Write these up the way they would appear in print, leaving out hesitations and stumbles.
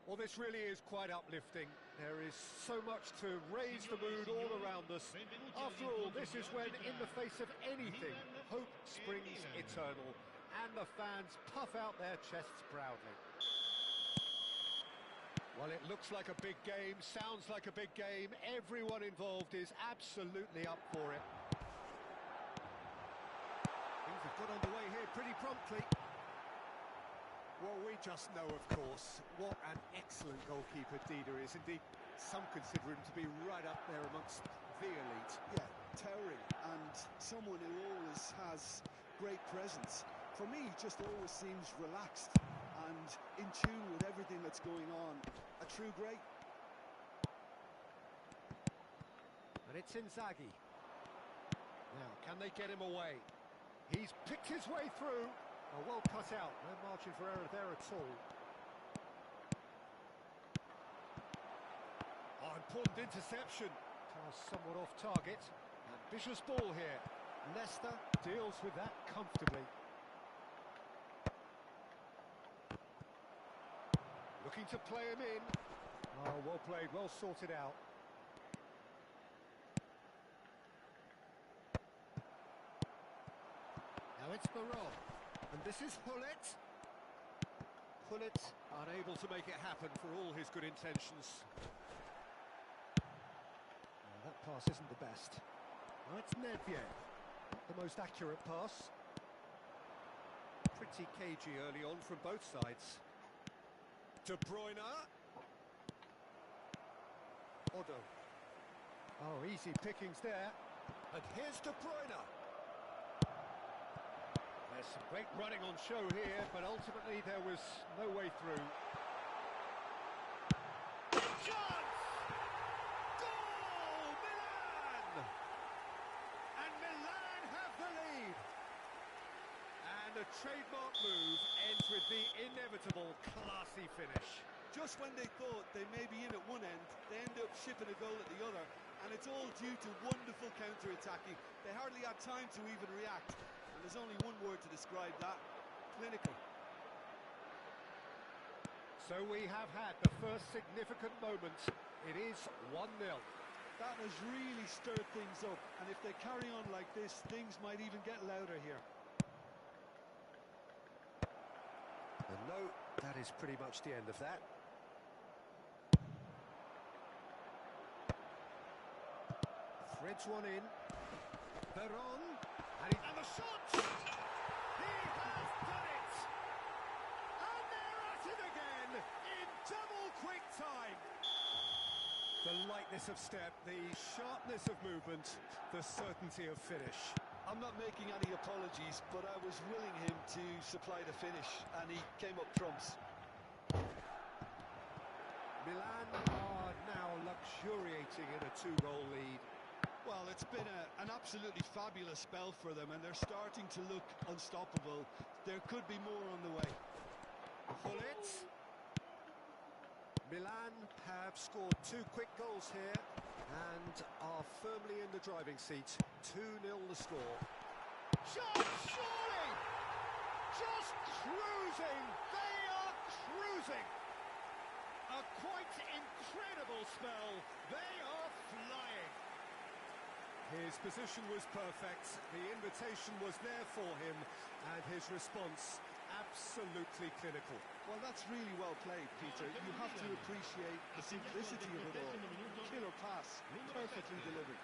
Well, this really is quite uplifting. There is so much to raise the mood all around us. After all, this is when, in the face of anything, hope springs eternal, and the fans puff out their chests proudly. Well, it looks like a big game, sounds like a big game. Everyone involved is absolutely up for it. Things have got underway here pretty promptly. Well, we just know, of course, what an excellent goalkeeper Dida is. Indeed, some consider him to be right up there amongst the elite. Yeah, towering, and someone who always has great presence. For me, he just always seems relaxed and in tune with everything that's going on. A true great. And it's Inzaghi. Now, can they get him away? He's picked his way through. Oh, well cut out, no margin for error there at all. Oh, important interception. Pass somewhat off target. Ambitious ball here. Leicester deals with that comfortably. Looking to play him in. Oh, well played, well sorted out. Now it's Barol. And this is Hullet. Hullet unable to make it happen for all his good intentions. Well, that pass isn't the best. Now it's Nedved. The most accurate pass. Pretty cagey early on from both sides. De Bruyne. Odo. Oh, easy pickings there. And here's De Bruyne. There's some great running on show here, but ultimately there was no way through. Chance! Goal! Milan! And Milan have the lead. And a trademark move ends with the inevitable classy finish. Just when they thought they may be in at one end, they end up shipping a goal at the other, and it's all due to wonderful counter-attacking. They hardly had time to even react. And there's only one word to describe that: clinical. So we have had the first significant moment. It is 1-0. That has really stirred things up, and if they carry on like this, things might even get louder here. And no, that is pretty much the end of that. Threads one in. Veron. And the shot! He has done it! And they're at it again in double quick time. The lightness of step, the sharpness of movement, the certainty of finish. I'm not making any apologies, but I was willing him to supply the finish, and he came up trumps. Milan are now luxuriating in a 2-goal lead. Well, it's been an absolutely fabulous spell for them, and they're starting to look unstoppable. There could be more on the way. Hullet. Milan have scored 2 quick goals here and are firmly in the driving seat. 2-0 the score. Shot, surely! Just cruising! They are cruising! A quite incredible spell. They are flying. His position was perfect, the invitation was there for him, and his response absolutely clinical. Well, that's really well played, Peter. You have to appreciate the simplicity of it all. Killer pass, perfectly delivered.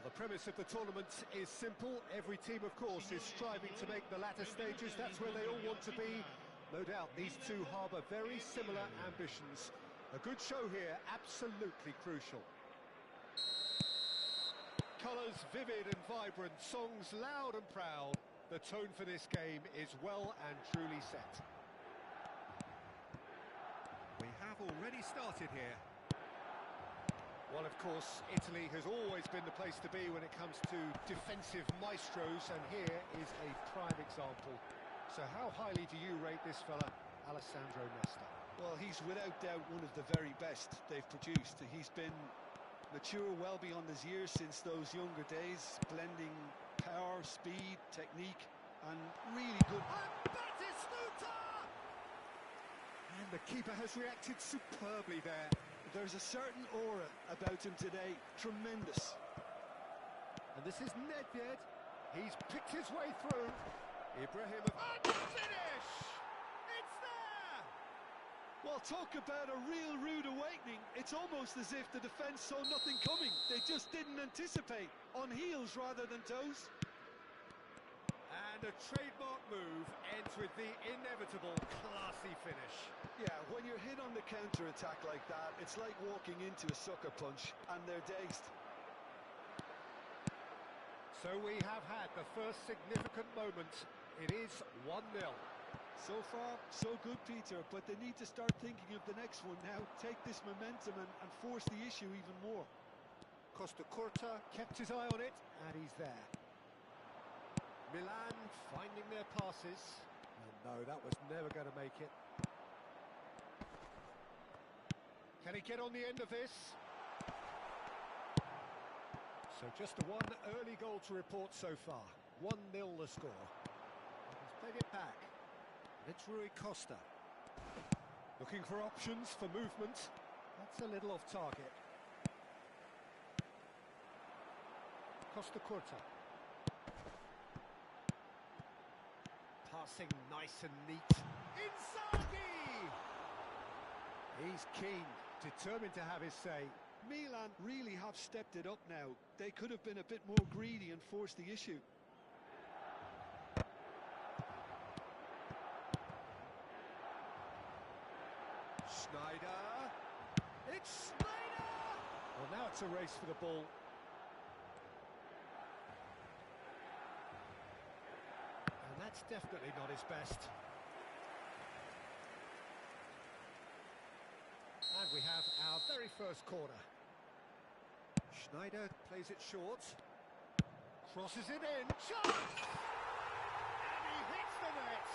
Well, the premise of the tournament is simple. Every team, of course, is striving to make the latter stages. That's where they all want to be. No doubt, these two harbour very similar ambitions. A good show here, absolutely crucial. Colours vivid and vibrant, songs loud and proud. The tone for this game is well and truly set. We have already started here. Well, of course, Italy has always been the place to be when it comes to defensive maestros, and here is a prime example. So how highly do you rate this fella, Alessandro Nesta? Well, he's without doubt one of the very best they've produced. He's been mature well beyond his years since those younger days, blending power, speed, technique, and really good. And the keeper has reacted superbly there. There's a certain aura about him today, tremendous. And this is Nedved. He's picked his way through. Ibrahim, and finish! It's there! Well, talk about a real rude awakening. It's almost as if the defence saw nothing coming. They just didn't anticipate, on heels rather than toes. And a trademark move ends with the inevitable classy finish. Yeah, when you're hit on the counter-attack like that, it's like walking into a sucker punch, and they're dazed. So we have had the first significant moment. It is 1-0. So far, so good, Peter, but they need to start thinking of the next one now. Take this momentum and force the issue even more. Costa Curta kept his eye on it, and he's there. Milan finding their passes. And no, that was never going to make it. Can he get on the end of this? So just the one early goal to report so far. 1-0 the score. He's played it back. And it's Rui Costa. Looking for options for movement. That's a little off target. Costa Curta. Passing nice and neat. Inzaghi! He's keen, determined to have his say. Milan really have stepped it up now. They could have been a bit more greedy and forced the issue. Schneider. It's Schneider! Well, now it's a race for the ball. And that's definitely not his best. And we have our very first corner. Schneider plays it short. Crosses it in. Shot! And he hits the net.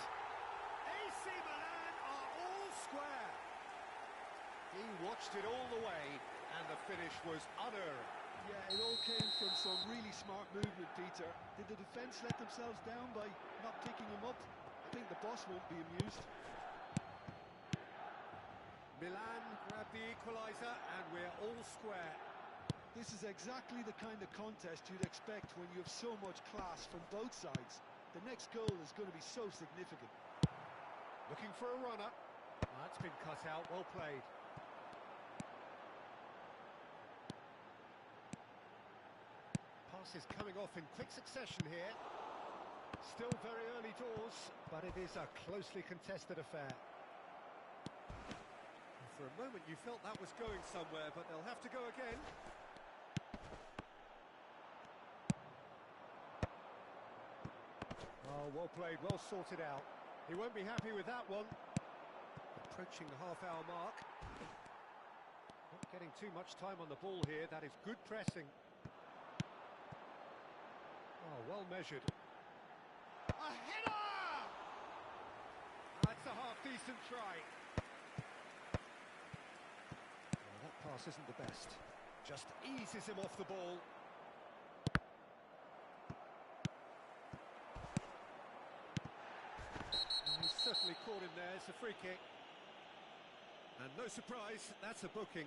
AC Milan are all square. He watched it all the way, and the finish was unerring. Yeah, it all came from some really smart movement, Peter. Did the defence let themselves down by not picking him up? I think the boss won't be amused. Milan grabbed the equaliser, and we're all square. This is exactly the kind of contest you'd expect when you have so much class from both sides. The next goal is going to be so significant. Looking for a runner. That's been cut out, well played. Pass is coming off in quick succession here. Still very early doors, but it is a closely contested affair. For a moment you felt that was going somewhere, but they'll have to go again. Oh, well played, well sorted out. He won't be happy with that one. Approaching the half-hour mark. Not getting too much time on the ball here. That is good pressing. Oh, well measured. A header! That's a half-decent try. Well, that pass isn't the best. Just eases him off the ball. He's certainly caught him there. It's a free kick. And no surprise, that's a booking.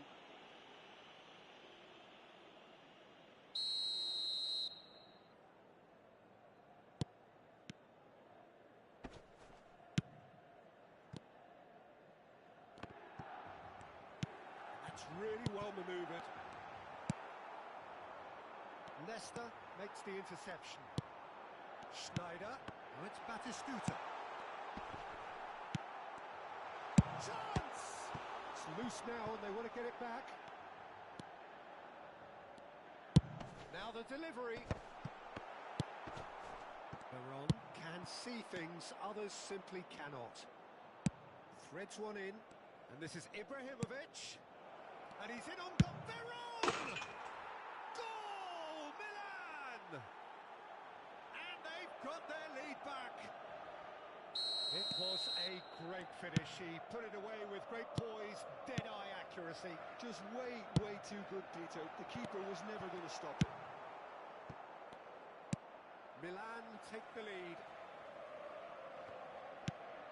That's really well manoeuvred. Nesta makes the interception. Schneider. Oh, it's Batistuta. Chance! It's loose now and they want to get it back. Now the delivery. Veron can see things others simply cannot. Threads one in, and this is Ibrahimovic. And he's in on goal. Veron! Goal! Milan! And they've got their lead back. It was a great finish. He put it away with great poise, dead-eye accuracy. Just way too good, Peter. The keeper was never going to stop it. Milan take the lead.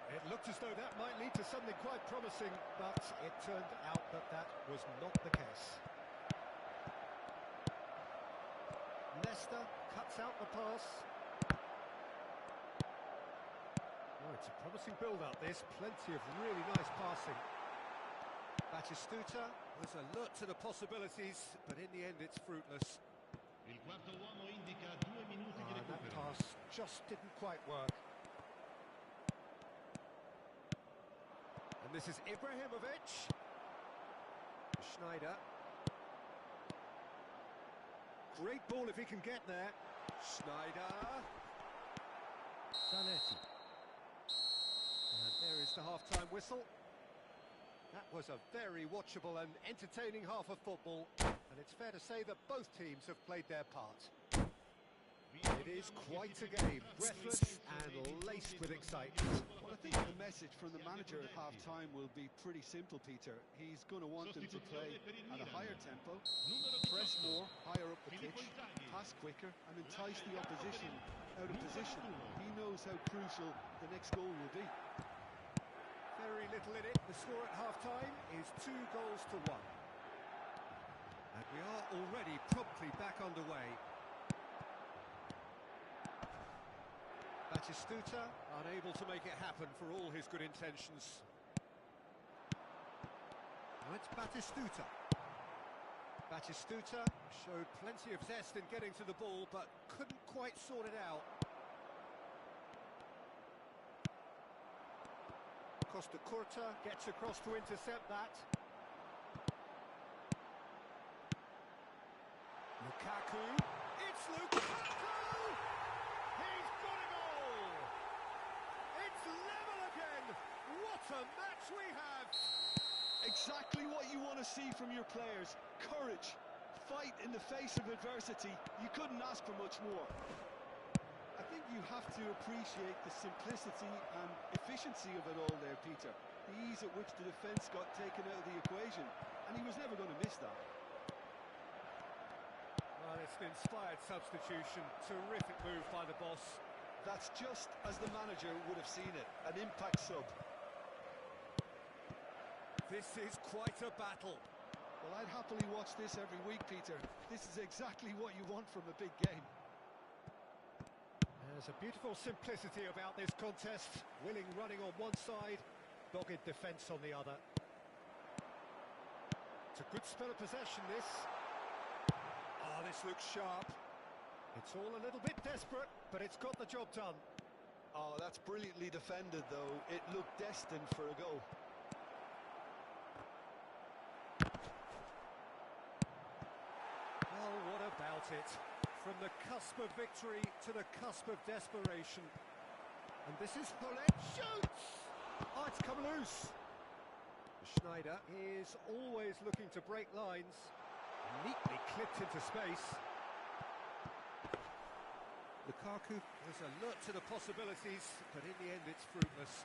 It looked as though that might lead to something quite promising, but it turned out that that was not the case. Nesta cuts out the pass. Oh, it's a promising build-up, this. Plenty of really nice passing. Batistuta was alert to the possibilities, but in the end it's fruitless. That pass just didn't quite work. And this is Ibrahimovic. Schneider. Great ball if he can get there. Schneider. Zanetti. And there is the half-time whistle. That was a very watchable and entertaining half of football. And it's fair to say that both teams have played their part. It is quite a game, breathless and laced with excitement. Well, I think the message from the manager at half-time will be pretty simple, Peter. He's going to want them to play at a higher tempo, press more, higher up the pitch, pass quicker and entice the opposition out of position. He knows how crucial the next goal will be. Very little in it. The score at half-time is 2-1. And we are already promptly back underway. Batistuta unable to make it happen for all his good intentions. Now it's Batistuta. Batistuta showed plenty of zest in getting to the ball, but couldn't quite sort it out. Costa Curta gets across to intercept that. Lukaku. It's Lukaku! He's got a goal! It's level again! What a match we have! Exactly what you want to see from your players. Courage, fight in the face of adversity. You couldn't ask for much more. I think you have to appreciate the simplicity and efficiency of it all there, Peter. The ease at which the defence got taken out of the equation, and he was never going to miss that. Well, it's an inspired substitution. Terrific move by the boss. That's just as the manager would have seen it, an impact sub. This is quite a battle. Well, I'd happily watch this every week, Peter. This is exactly what you want from a big game. There's a beautiful simplicity about this contest. Willing running on one side, dogged defence on the other. It's a good spell of possession, this. Oh, this looks sharp. It's all a little bit desperate, but it's got the job done. Oh, that's brilliantly defended, though. It looked destined for a goal. Well, what about it? From the cusp of victory to the cusp of desperation. And this is Hullet. Shoots! Oh, it's come loose. Schneider is always looking to break lines. Neatly clipped into space. Lukaku was alert to the possibilities, but in the end it's fruitless.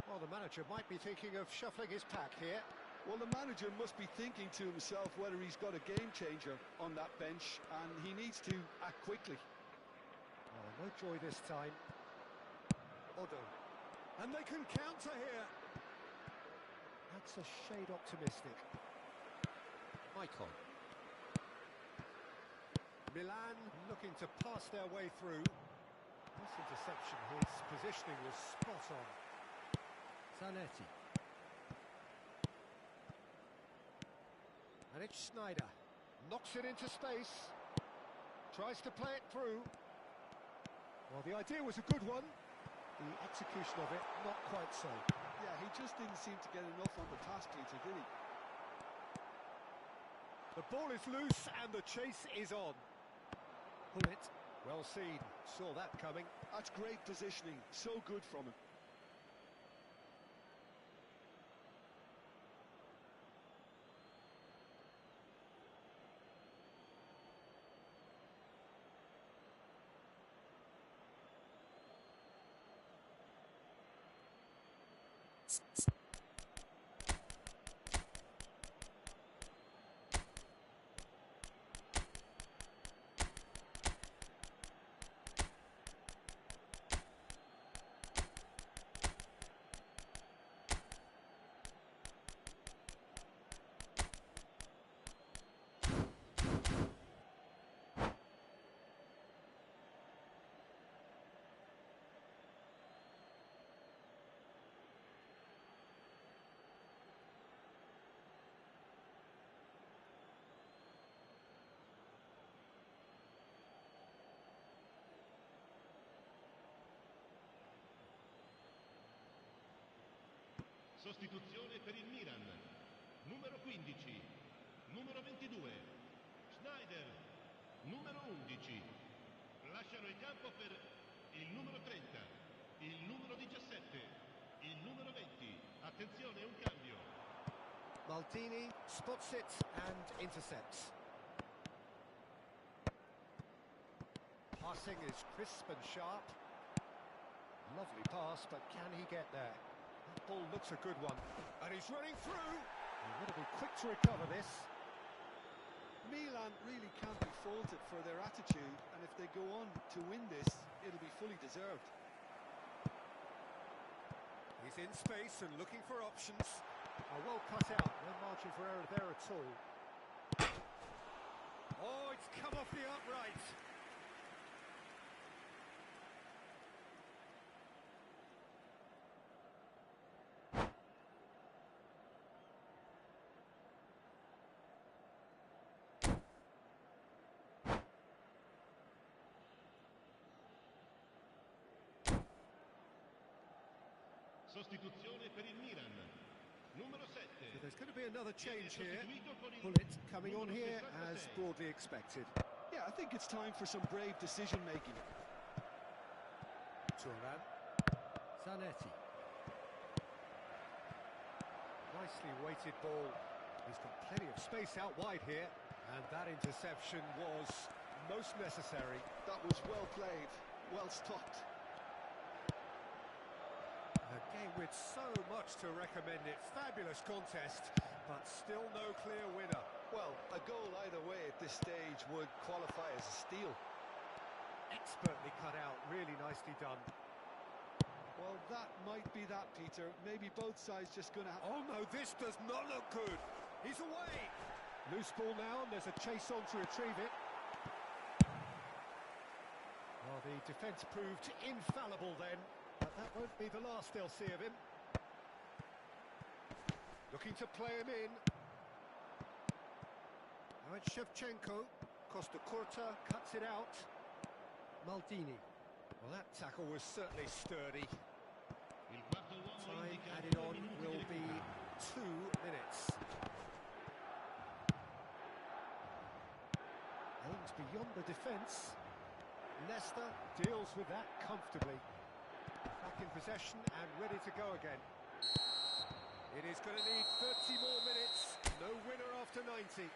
Well, the manager might be thinking of shuffling his pack here. Well, the manager must be thinking to himself whether he's got a game changer on that bench, and he needs to act quickly. Oh, no joy this time. Odo. And they can counter here. That's a shade optimistic. Maicon. Milan looking to pass their way through. This interception, his positioning was spot on. Zanetti. And And it's Schneider. Knocks it into space. Tries to play it through. Well, the idea was a good one. The execution of it, not quite so. Yeah, he just didn't seem to get enough on the pass, Peter, did he? The ball is loose and the chase is on. Pull it. Well seen. Saw that coming. That's great positioning. So good from him. Sostituzione per il Milan. Numero 15, numero 22, Schneider, numero 11. Lasciano il campo per il numero 30, il numero 17, il numero 20. Attenzione, un cambio. Maldini spots it and intercepts. Passing is crisp and sharp. Lovely pass, but can he get there? That ball looks a good one. And he's running through. He's going to be quick to recover this. Milan really can't be faulted for their attitude, and if they go on to win this, it'll be fully deserved. He's in space and looking for options. Well cut out, no margin for error there at all. Oh, it's come off the upright. Sostituzione per il Milan. Numero 7. So there's going to be another change here. Sostituito con il Pullet coming on numero here 66. as broadly expected. Yeah, I think it's time for some brave decision-making. Turan. Zanetti. Nicely weighted ball. He's got plenty of space out wide here. And that interception was most necessary. That was well played, well stopped. A game with so much to recommend it. Fabulous contest, but still no clear winner. Well, a goal either way at this stage would qualify as a steal. Expertly cut out, really nicely done. Well, that might be that, Peter. Maybe both sides just going to have... Oh no, this does not look good. He's away. Loose ball now, and there's a chase on to retrieve it. Well, the defence proved infallible then, but that won't be the last they'll see of him. Looking to play him in. Now it's Shevchenko. Costa Curta cuts it out. Maldini. Well, that tackle was certainly sturdy. Il quarto uomo Time indica added 2 on minuti will di be recupero. 2 minutes. Aims beyond the defence. Leicester deals with that comfortably. Back in possession and ready to go again. It is going to need 30 more minutes. No winner after 90.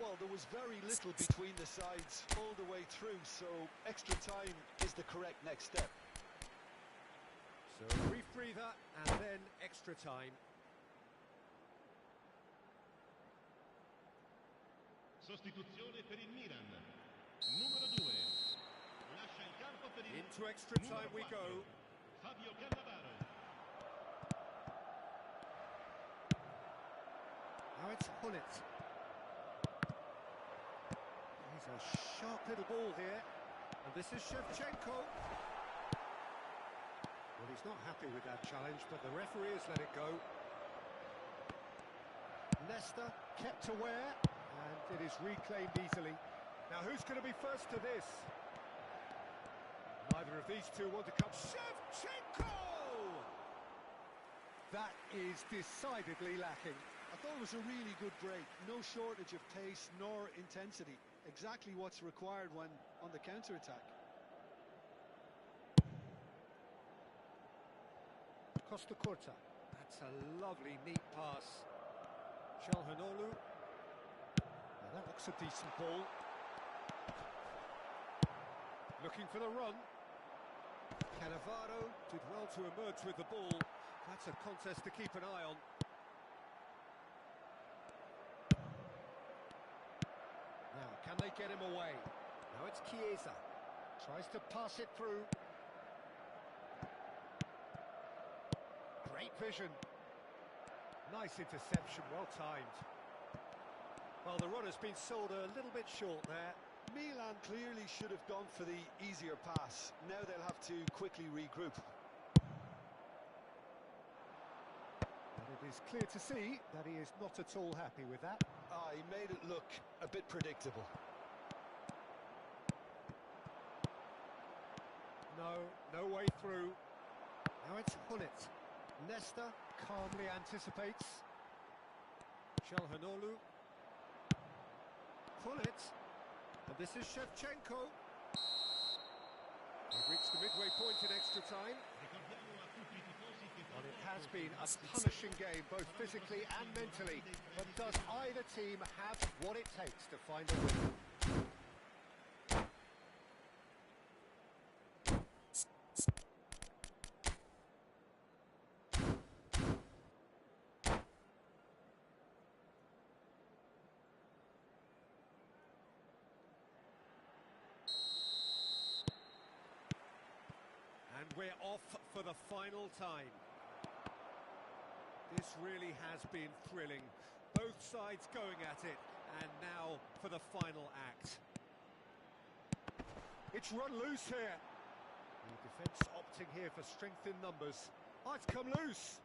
Well, there was very little between the sides all the way through, so extra time is the correct next step. So a brief breather and then extra time. Sostituzione per il Milan. Numero 2. Lascia il campo per il Into extra numero time we 4. go. Fabio Cannavaro. Now it's Hullet. He's a sharp little ball here. And this is Shevchenko. Well, he's not happy with that challenge, but the referee has let it go. Nesta kept aware, and it is reclaimed easily. Now who's going to be first to this? Neither of these two want to come. Shevchenko! That is decidedly lacking. I thought it was a really good break. No shortage of pace nor intensity. Exactly what's required when on the counter-attack. Costa Curta. That's a lovely, neat pass. Çalhanoğlu. Now that looks a decent ball. Looking for the run. Cannavaro did well to emerge with the ball. That's a contest to keep an eye on. Now, can they get him away? Now it's Chiesa. Tries to pass it through. Great vision. Nice interception, well timed. Well, the run has been sold a little bit short there. Milan clearly should have gone for the easier pass. Now they'll have to quickly regroup. And it is clear to see that he is not at all happy with that. He made it look a bit predictable. No way through. Now it's Hullet. Nesta calmly anticipates. Çalhanoğlu. Hullet. And this is Shevchenko. They've reached the midway point in extra time. Well, it has been a punishing game, both physically and mentally. But does either team have what it takes to find a win? And we're off for the final time. This really has been thrilling. Both sides going at it, and now for the final act. It's run loose here. The defence opting here for strength in numbers. Oh, it's come loose.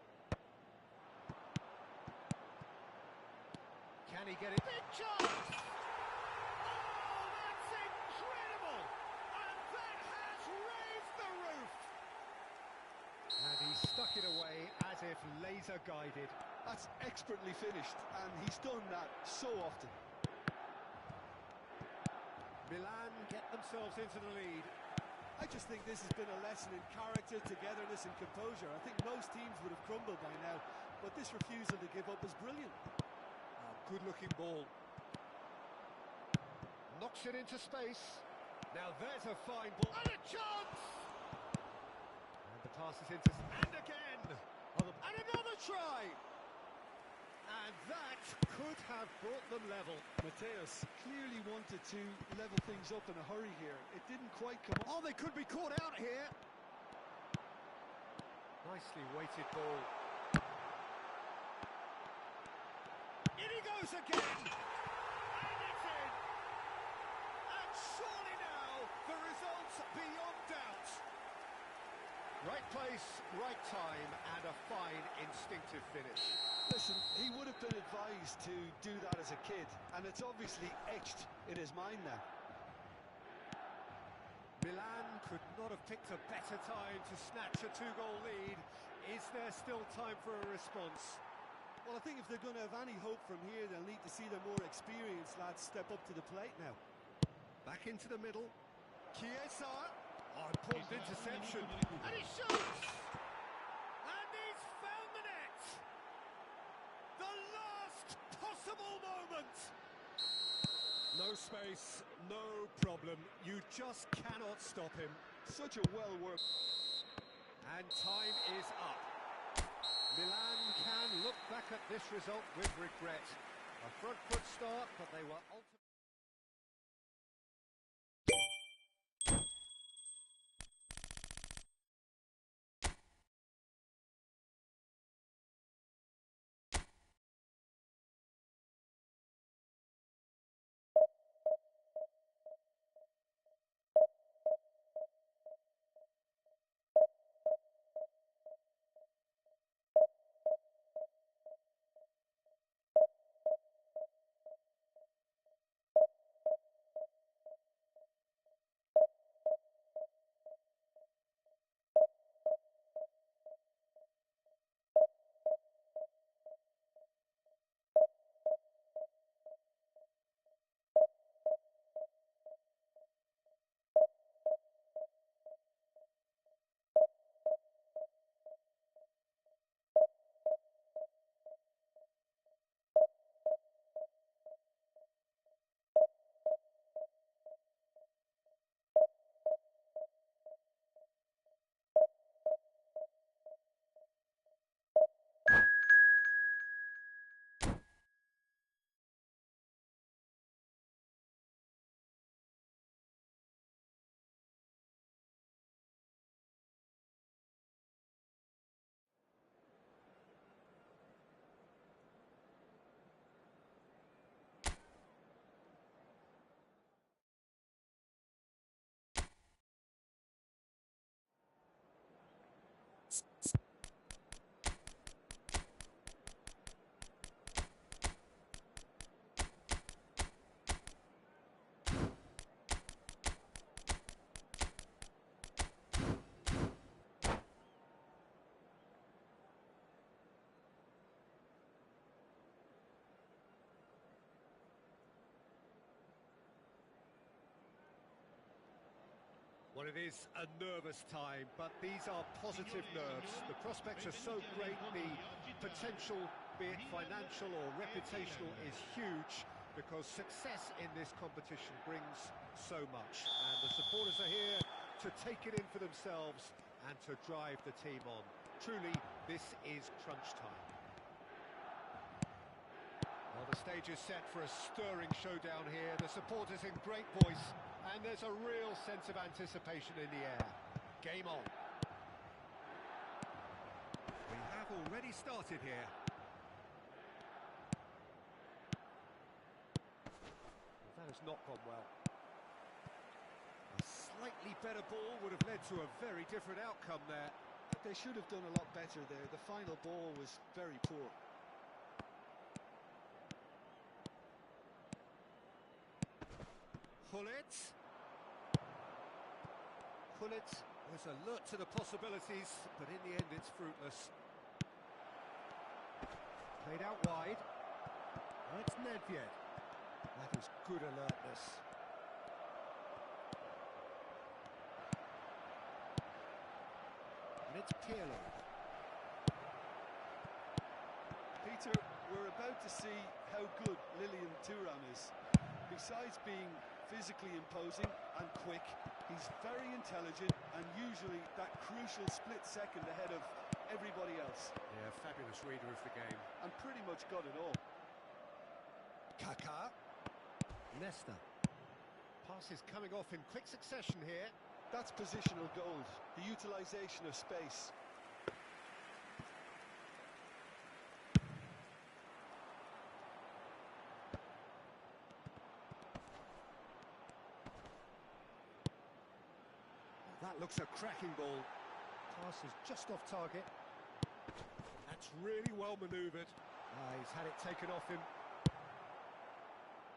Can he get it? Big chance! Oh, that's incredible! And that has raised the roof! And he stuck it away as if laser guided. That's expertly finished, and he's done that so often. Milan get themselves into the lead. I just think this has been a lesson in character, togetherness and composure. I think most teams would have crumbled by now, but this refusal to give up is brilliant. Oh, good-looking ball. Knocks it into space. Now there's a fine ball. And a chance! And the pass is into... And again! And another try! And that could have brought them level. Mateus clearly wanted to level things up in a hurry here. It didn't quite come Oh, they could be caught out here. Nicely weighted ball. In he goes again. And it's in. And surely now the result's beyond doubt. Right place, right time, and a fine instinctive finish. Listen, he would have been advised to do that as a kid, and it's obviously etched in his mind now. Milan could not have picked a better time to snatch a two-goal lead. Is there still time for a response? Well, I think if they're going to have any hope from here, they'll need to see the more experienced lads step up to the plate now. Back into the middle. Chiesa. Oh, important interception. And he shoots! And he's found the net! The last possible moment! No space, no problem. You just cannot stop him. Such a well-worked... And time is up. Milan can look back at this result with regret. A front foot start, but they were ultimately... Well, it is a nervous time, but these are positive nerves. The prospects are so great, the potential, be it financial or reputational, is huge because success in this competition brings so much. And the supporters are here to take it in for themselves and to drive the team on. Truly, this is crunch time. Well, the stage is set for a stirring showdown here. The supporters in great voice, and there's a real sense of anticipation in the air. Game on. We have already started here. Well, that has not gone well. A slightly better ball would have led to a very different outcome there. They should have done a lot better there. The final ball was very poor. Gullit was alert to the possibilities, but in the end it's fruitless. Played out wide. Oh, it's Nedved. That is good alertness. And it's Pirlo. Peter, we're about to see how good Lilian Thuram is. Besides being physically imposing and quick, he's very intelligent and usually that crucial split second ahead of everybody else. Yeah, fabulous reader of the game. And pretty much got it all. Kaká. Nesta. Passes coming off in quick succession here. That's positional gold, the utilisation of space. That looks a cracking ball. Pass is just off target. That's really well manoeuvred. He's had it taken off him.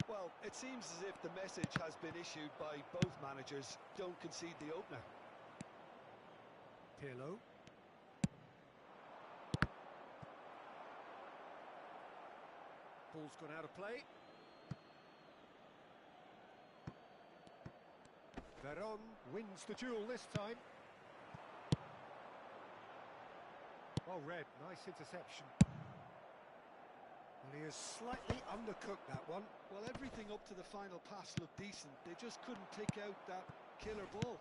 Well, it seems as if the message has been issued by both managers. Don't concede the opener. Pirlo. Ball's gone out of play. Veron wins the duel this time. Well read, nice interception. Well, he has slightly undercooked that one. Well, everything up to the final pass looked decent. They just couldn't pick out that killer ball.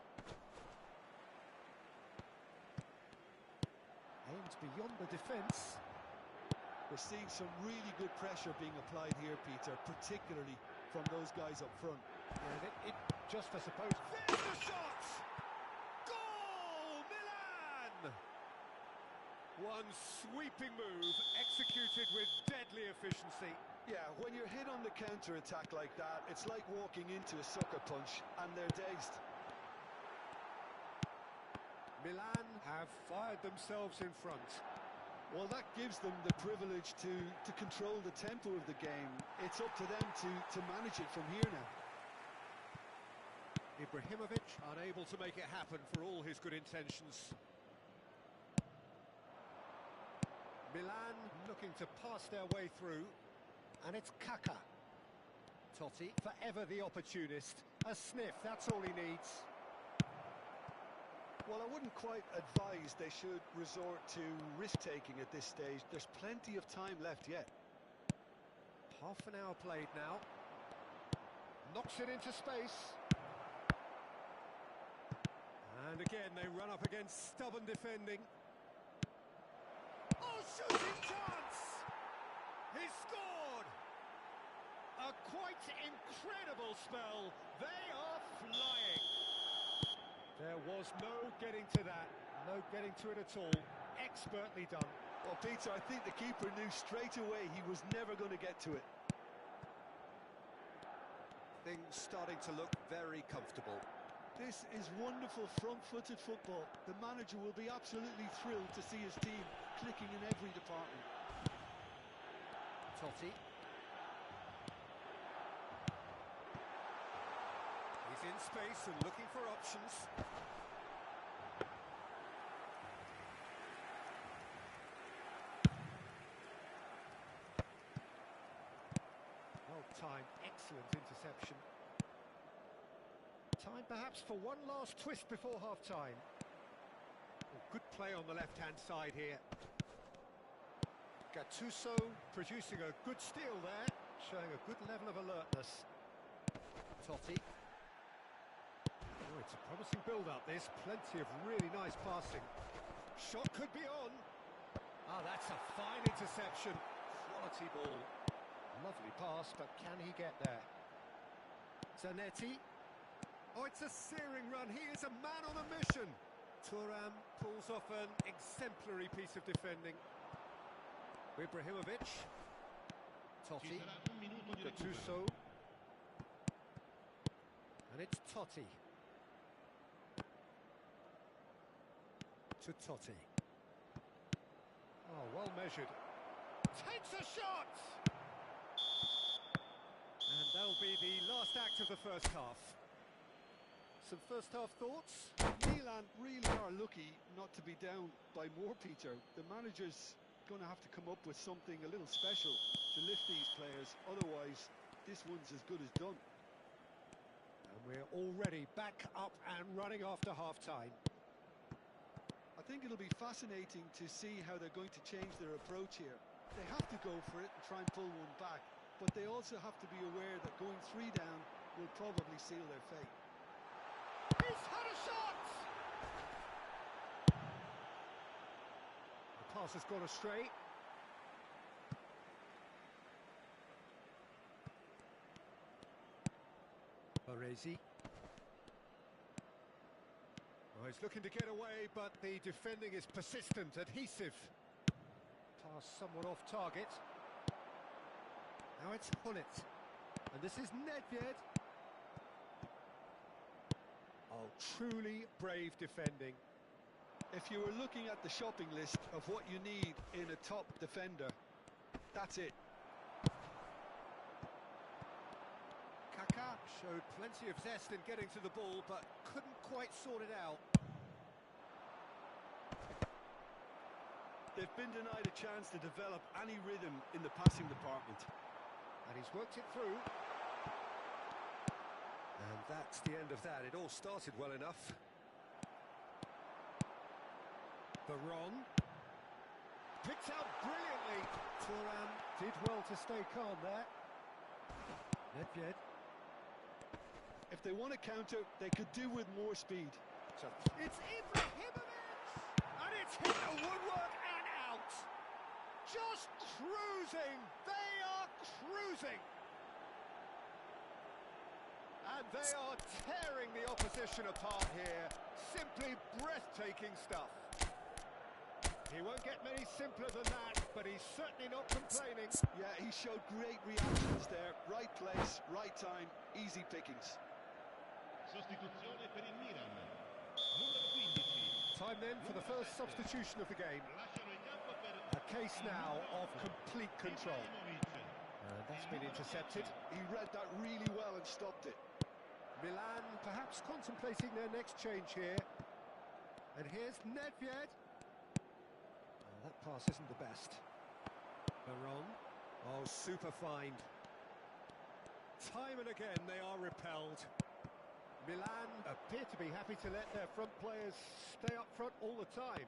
Aims beyond the defence. We're seeing some really good pressure being applied here, Peter, particularly from those guys up front. Yeah, it just, I suppose. There's the shot! Goal! Milan! One sweeping move, executed with deadly efficiency. Yeah, when you're hit on the counter-attack like that, it's like walking into a sucker punch, and they're dazed. Milan have fired themselves in front. Well, that gives them the privilege to control the tempo of the game. It's up to them to manage it from here now. Ibrahimovic unable to make it happen for all his good intentions. Milan looking to pass their way through, and it's Kaká. Totti, forever the opportunist. A sniff, that's all he needs. Well, I wouldn't quite advise they should resort to risk-taking at this stage. There's plenty of time left yet. Half an hour played now. Knocks it into space. And again, they run up against stubborn defending. Oh, shooting chance! He scored! A quite incredible spell. They are flying. There was no getting to that, no getting to it at all. Expertly done. Well, Peter, I think the keeper knew straight away he was never going to get to it. Things starting to look very comfortable. This is wonderful front-footed football. The manager will be absolutely thrilled to see his team clicking in every department. Totti. He's in space and looking for options. Well timed, excellent interception. Time perhaps for one last twist before half-time. Oh, good play on the left-hand side here. Gattuso producing a good steal there, showing a good level of alertness. Totti. Oh, it's a promising build-up, this. Plenty of really nice passing. Shot could be on. Ah, that's a fine interception. Quality ball. Lovely pass, but can he get there? Zanetti. Oh, it's a searing run. He is a man on a mission. Thuram pulls off an exemplary piece of defending. Ibrahimovic. Totti. Gattuso. And it's Totti. To Totti. Oh, well measured. Takes a shot! And that'll be the last act of the first half. Some first half thoughts? Milan really are lucky not to be down by more, Peter. The manager's going to have to come up with something a little special to lift these players. Otherwise, this one's as good as done. And we're already back up and running after half-time. I think it'll be fascinating to see how they're going to change their approach here. They have to go for it and try and pull one back, but they also have to be aware that going 3 down will probably seal their fate. He's had a shot! The pass has gone astray. Baresi. Oh, he's looking to get away, but the defending is persistent, adhesive. Pass somewhat off target. Now it's Hullet. And this is Nedved. Oh, truly brave defending. If you were looking at the shopping list of what you need in a top defender, that's it. Kaká showed plenty of zest in getting to the ball, but couldn't quite sort it out. They've been denied a chance to develop any rhythm in the passing department. And he's worked it through. And that's the end of that. It all started well enough. Baron. Picked out brilliantly. Thuram did well to stay calm there. Nedved. If they want to counter, they could do with more speed. So it's Ibrahimovic! And it's hit the woodwork and out! Just cruising! They are cruising! And they are tearing the opposition apart here. Simply breathtaking stuff. He won't get many simpler than that, but he's certainly not complaining. Yeah, he showed great reactions there. Right place, right time, easy pickings. Sostituzione per il Milan. Numero 15. Time then for the first substitution of the game. Lasciano il campo per A case now of complete control. Ibrahimovic. And that's been intercepted. He read that really well and stopped it. Milan perhaps contemplating their next change here. And here's Nedved. Oh, that pass isn't the best. Baron. Oh, super find. Time and again they are repelled. Milan appear to be happy to let their front players stay up front all the time.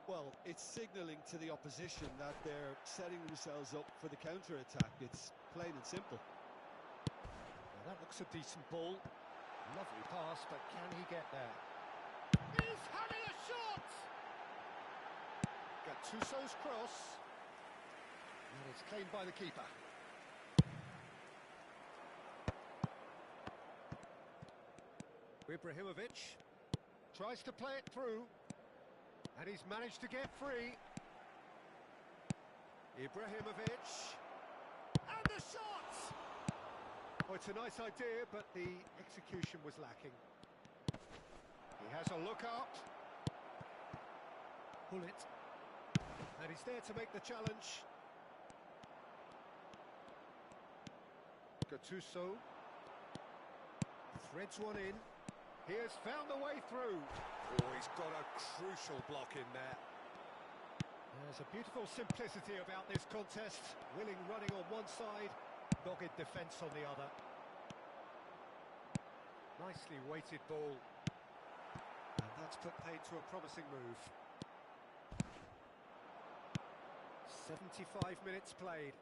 Well, it's signalling to the opposition that they're setting themselves up for the counter-attack. It's plain and simple. Well, that looks a decent ball. Lovely pass, but can he get there? He's having a shot! Gattuso's cross. And it's claimed by the keeper. Ibrahimovic tries to play it through, and he's managed to get free. Ibrahimovic, and the shot! Oh, it's a nice idea, but the execution was lacking. He has a look up. Hullet, and he's there to make the challenge. Gattuso threads one in. He has found the way through. Oh, he's got a crucial block in there. There's a beautiful simplicity about this contest. Willing running on one side, dogged defence on the other. Nicely weighted ball. And that's put paid to a promising move. 75 minutes played.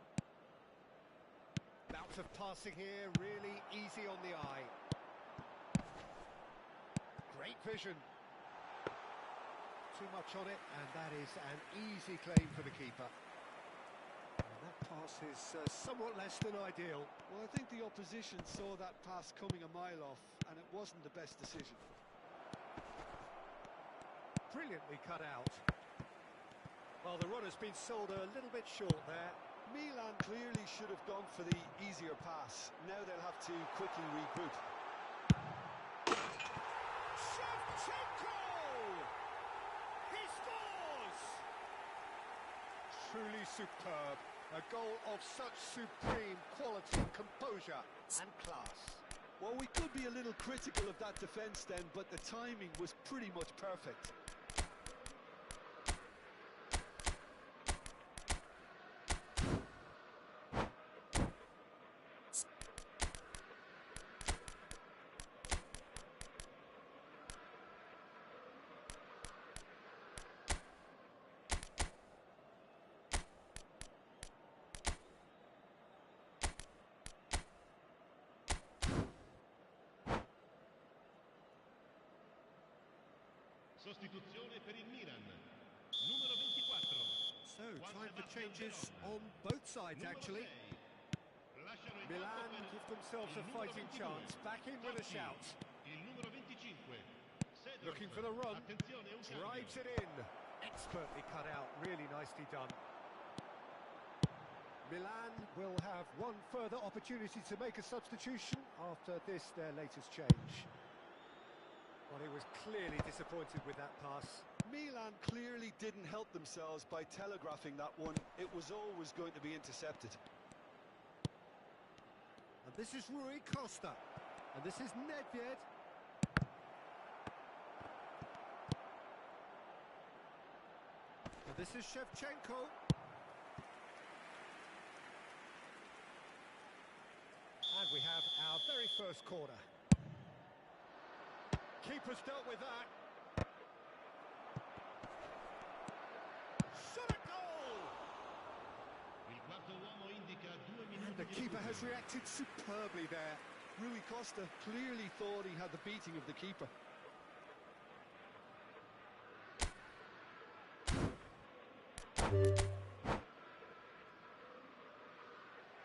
Bout of passing here, really easy on the eye. Great vision. Too much on it, and that is an easy claim for the keeper. And that pass is somewhat less than ideal. Well, I think the opposition saw that pass coming a mile off, and it wasn't the best decision. Brilliantly cut out. Well, the run has been sold a little bit short there. Milan clearly should have gone for the easier pass. Now they'll have to quickly regroup. Shevchenko! He scores! Truly superb. A goal of such supreme quality, composure and class. Well, we could be a little critical of that defence then, but the timing was pretty much perfect. Sostituzione per il Milan. Numero 24. So, time for changes on both sides, actually. Milan give themselves a fighting chance. Back in with a shout. Il numero 25. Looking for the run. Attenzione, un cambio. Drives it in. Expertly cut out. Really nicely done. Milan will have one further opportunity to make a substitution after this, their latest change. Well, he was clearly disappointed with that pass. Milan clearly didn't help themselves by telegraphing that one. It was always going to be intercepted. And this is Rui Costa. And this is Nedved. And this is Shevchenko. And we have our very first corner. Keeper's dealt with that. Shot at goal! Il quarto uomo indica 2 minuti And the di keeper recupero. has reacted superbly there. Rui Costa clearly thought he had the beating of the keeper.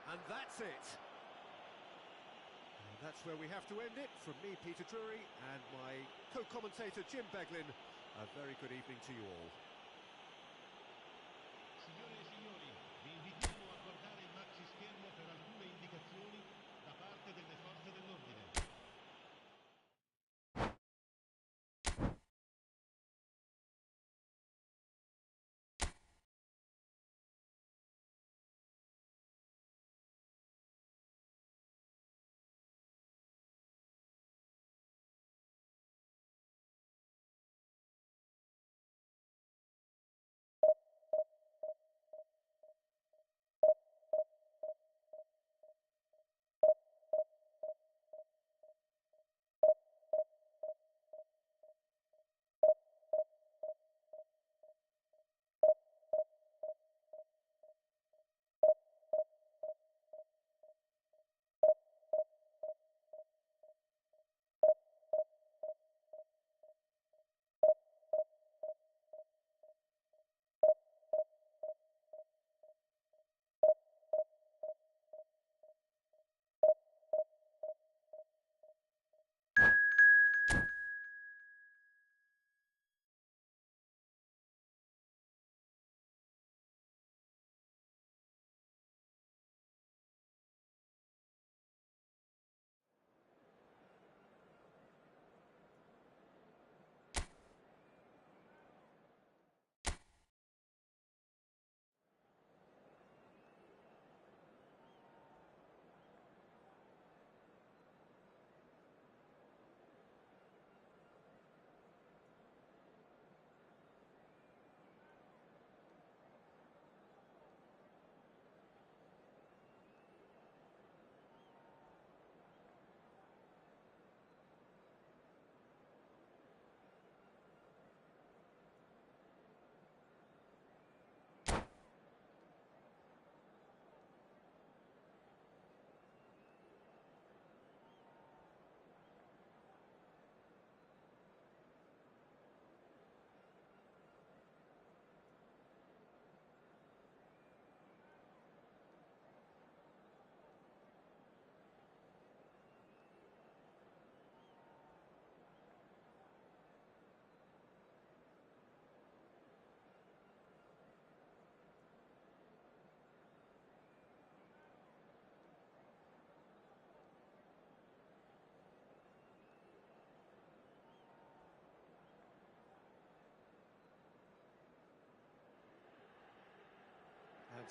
And that's it. And that's where we have to end it. From me, Peter Drury, and my co-commentator, Jim Beglin. A very good evening to you all.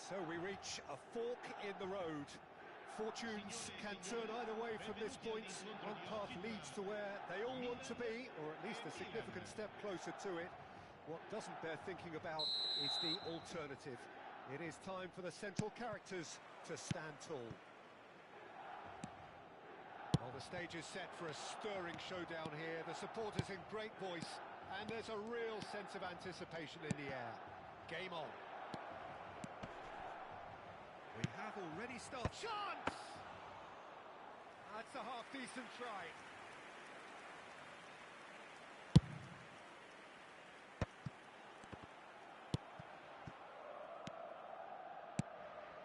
So we reach a fork in the road. Fortunes can turn either way from this point. One path leads to where they all want to be, or at least a significant step closer to it. What doesn't bear thinking about is the alternative. It is time for the central characters to stand tall. Well, the stage is set for a stirring showdown here. The supporters in great voice, and there's a real sense of anticipation in the air. Game on. We have already started. Chance! That's a half-decent try.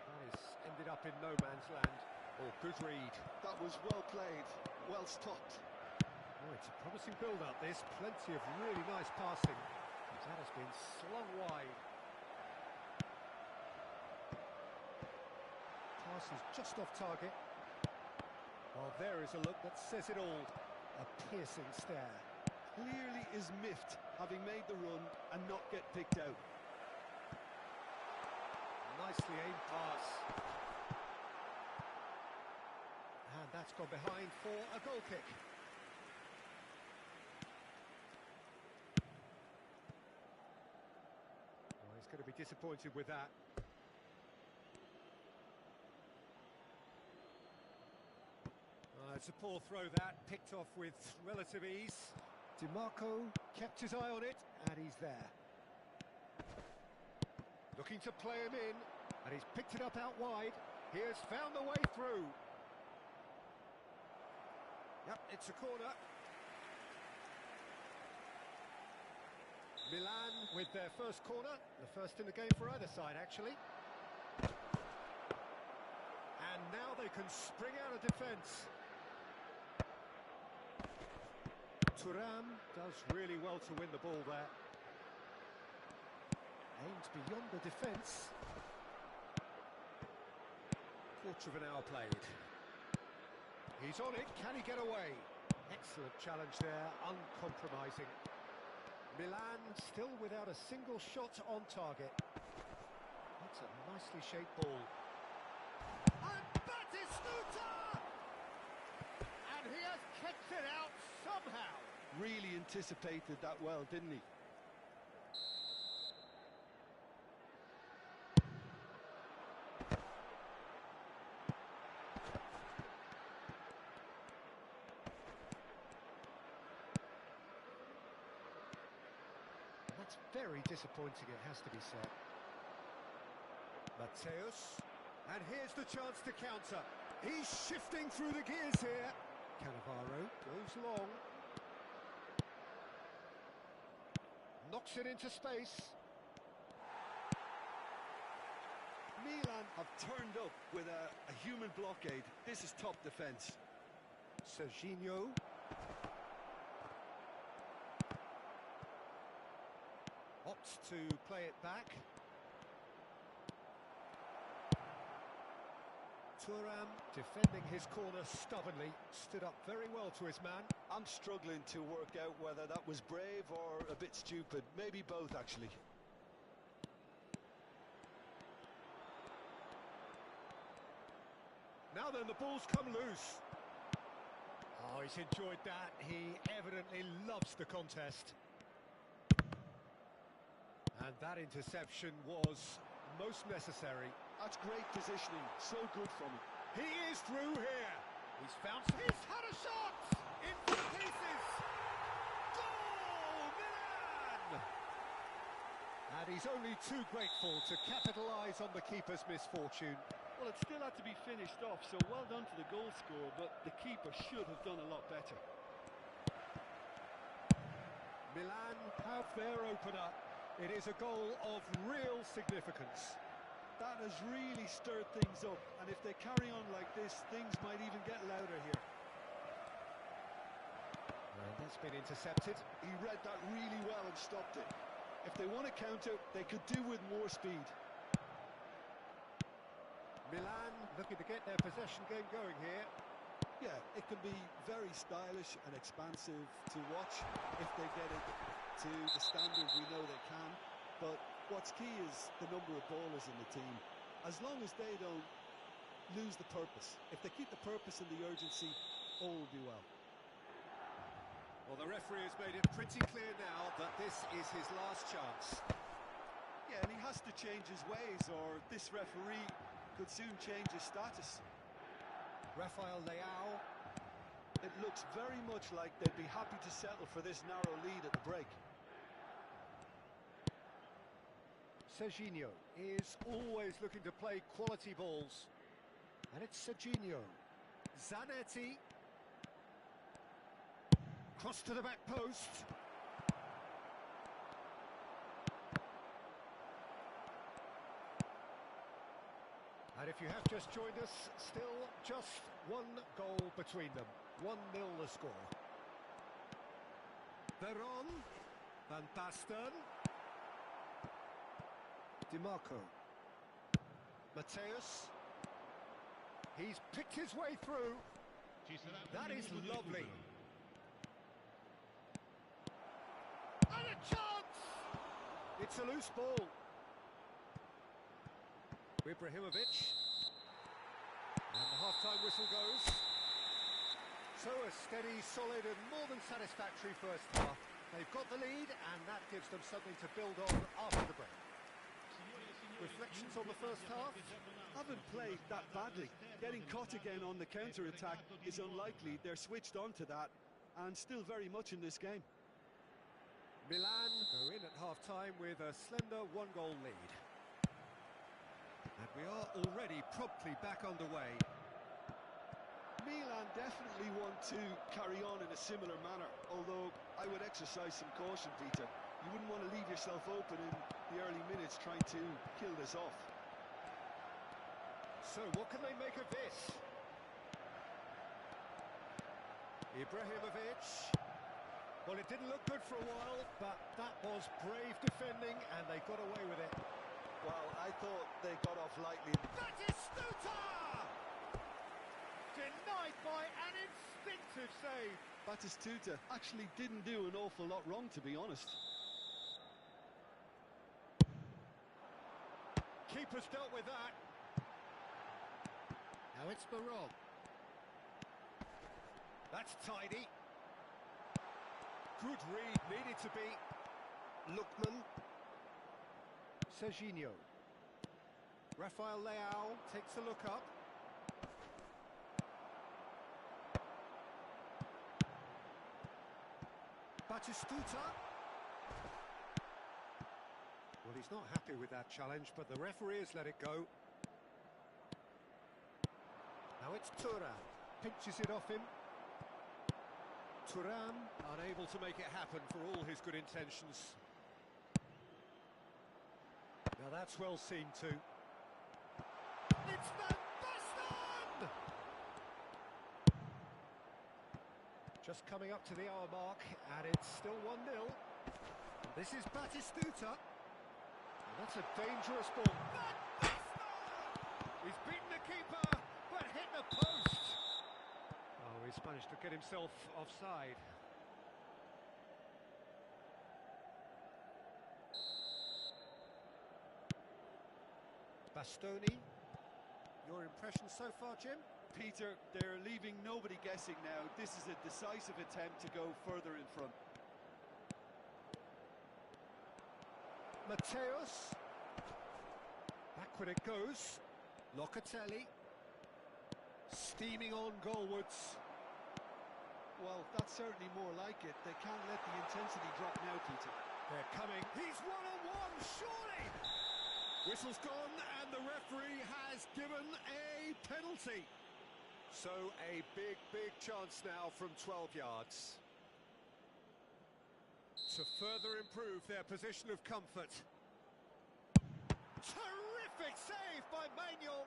That has ended up in no man's land. Oh, good read. That was well played, well stopped. Oh, it's a promising build-up, this. Plenty of really nice passing. That has been slung wide. Pass is just off target. Well, there is a look that says it all. A piercing stare. Clearly is miffed, having made the run and not get picked out. Nicely aimed pass. And that's gone behind for a goal kick. Well, he's going to be disappointed with that. It's a poor throw that, picked off with relative ease. DiMarco kept his eye on it, and he's there. Looking to play him in, and he's picked it up out wide. He has found the way through. Yep, it's a corner. Milan with their first corner, the first in the game for either side, actually. And now they can spring out of defence. Thuram does really well to win the ball there. Aimed beyond the defence. Quarter of an hour played. He's on it, can he get away? Excellent challenge there, uncompromising. Milan still without a single shot on target. That's a nicely shaped ball. And Batistuta! And he has kicked it out somehow. Really anticipated that well, didn't he? That's very disappointing, it has to be said. Mateus, and here's the chance to counter. He's shifting through the gears here. Cannavaro goes long. Knocks it into space. Milan have turned up with a human blockade. This is top defence. Serginho. Opts to play it back. Thuram defending his corner stubbornly, stood up very well to his man. I'm struggling to work out whether that was brave or a bit stupid. Maybe both, actually. Now then, the ball's come loose. Oh, he's enjoyed that. He evidently loves the contest. And that interception was most necessary. That's great positioning. So good from him. He is through here. He's found some... He's had a shot! In for pieces! Goal! Milan! And he's only too grateful to capitalise on the keeper's misfortune. Well, it still had to be finished off, so well done to the goal scorer, but the keeper should have done a lot better. Milan have their opener. It is a goal of real significance. That has really stirred things up, and if they carry on like this, things might even get louder here. Well, that's been intercepted. He read that really well and stopped it. If they want to counter, they could do with more speed. Milan looking to get their possession game going here. Yeah, it can be very stylish and expansive to watch if they get it to the standard we know they can. But what's key is the number of ballers in the team. as long as they don't lose the purpose. If they keep the purpose and the urgency, all will be well. Well, the referee has made it pretty clear now that this is his last chance. Yeah, and he has to change his ways, or this referee could soon change his status. Rafael Leao. It looks very much like they'd be happy to settle for this narrow lead at the break. Serginho is always looking to play quality balls. And it's Serginho. Zanetti. Cross to the back post. And if you have just joined us, still just one goal between them. 1-0 the score. Veron. Van Basten. DiMarco. Mateus. He's picked his way through. Ci sarà That un is minuto di lovely. recupero. And a chance! It's a loose ball. Ibrahimovic. And the half-time whistle goes. So a steady, solid and more than satisfactory first half. They've got the lead and that gives them something to build on after the break. Reflections on the first half? Haven't played that badly. Getting caught again on the counter-attack is unlikely. They're switched on to that and still very much in this game. Milan go in at half-time with a slender one-goal lead. And we are already promptly back underway. Milan definitely want to carry on in a similar manner, although I would exercise some caution, Peter. You wouldn't want to leave yourself open in the early minutes trying to kill this off. So what can they make of this? Ibrahimovic. Well, it didn't look good for a while, but that was brave defending and they got away with it. Well, I thought they got off lightly. Batistuta! Denied by an instinctive save. Batistuta actually didn't do an awful lot wrong, to be honest. Keeper's dealt with that. Now it's Baron. That's tidy. Good read, needed to be. Lookman. Serginho. Rafael Leao takes a look up. Batistuta. Well, he's not happy with that challenge, but the referee has let it go. Now it's Thuram. Pinches it off him. Thuram unable to make it happen for all his good intentions. Now that's well seen too. It's Van Basten! Just coming up to the hour mark, and it's still 1-0. This is Batistuta. And that's a dangerous ball. Van Basten! He's beaten the keeper, but hit the post. Oh, he's managed to get himself offside. Bastoni, your impression so far, Jim? Peter, they're leaving nobody guessing now. This is a decisive attempt to go further in front. Mateus. Backward it goes. Locatelli. Steaming on goalwards. Well, that's certainly more like it. They can't let the intensity drop now, Peter. They're coming. He's one-on-one, surely! Whistle's gone, and the referee has given a penalty. So a big, big chance now from 12 yards. To further improve their position of comfort. Terrific save by Manuel.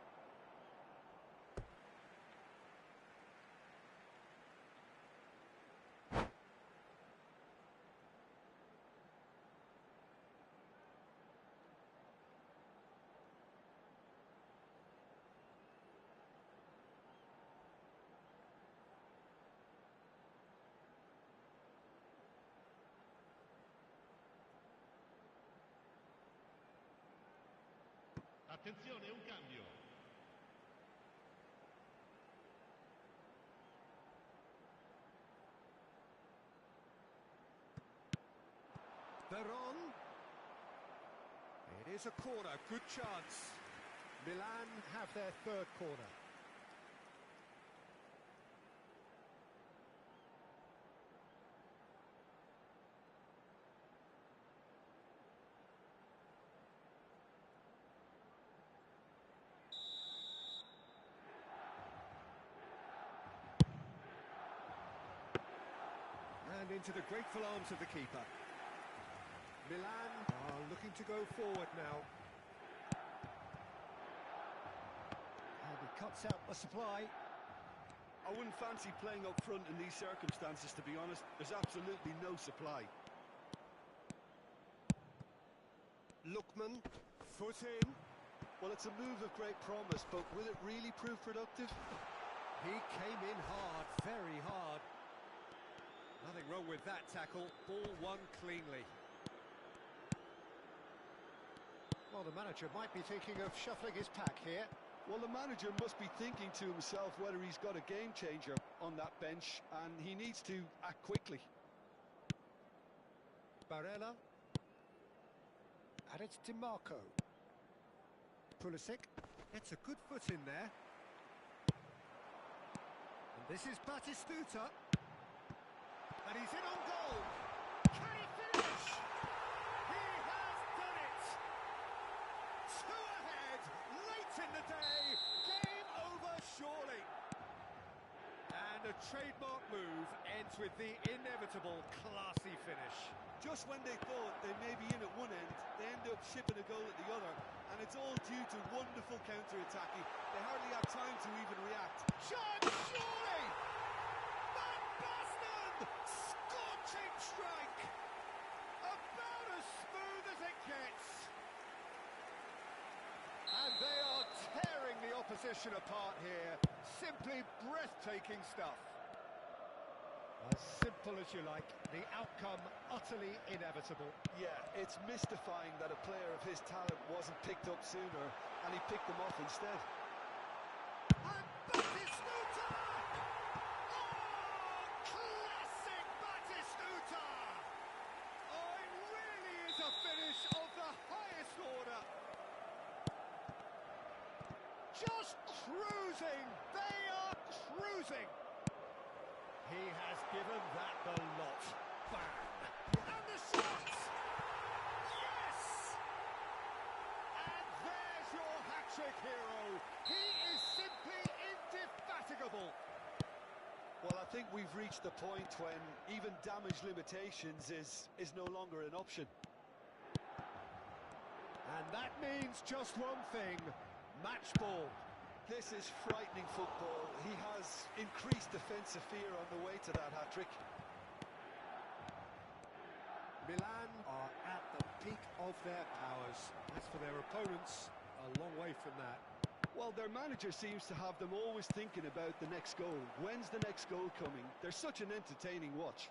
Attenzione, un cambio. Veron. It is a corner, good chance. Milan have their third corner. And into the grateful arms of the keeper. Milan are looking to go forward now. And he cuts out the supply. I wouldn't fancy playing up front in these circumstances, to be honest. There's absolutely no supply. Lookman, foot in. Well, it's a move of great promise, but will it really prove productive? He came in hard, very hard. Nothing wrong with that tackle. Ball won cleanly. Well, the manager might be thinking of shuffling his pack here. Well, the manager must be thinking to himself whether he's got a game changer on that bench, and he needs to act quickly. Barella. And it's DiMarco. Pulisic gets a good foot in there. And this is Batistuta. And he's in on goal. Can he finish? He has done it. Two ahead, late in the day. Game over, surely. And a trademark move ends with the inevitable classy finish. Just when they thought they may be in at one end, they end up shipping a goal at the other. And it's all due to wonderful counter-attacking. They hardly have time to even react. Shot, surely! Van Basten! Scorching strike! About as smooth as it gets. And they are tearing the opposition apart here. Simply breathtaking stuff. As simple as you like, the outcome utterly inevitable. Yeah, it's mystifying that a player of his talent wasn't picked up sooner, and he picked them off instead. And Batistuta! Oh, classic Batistuta! Oh, it really is a finish of the highest order. Just cruising! They are cruising! He has given that the lot. Bang! And the shot! Yes! And there's your hat-trick hero. He is simply indefatigable. Well, I think we've reached the point when even damage limitations is no longer an option. And that means just one thing. Match ball. This is frightening football. He has increased defensive fear on the way to that hat-trick. Milan are at the peak of their powers. As for their opponents, a long way from that. Well, their manager seems to have them always thinking about the next goal. When's the next goal coming? They're such an entertaining watch.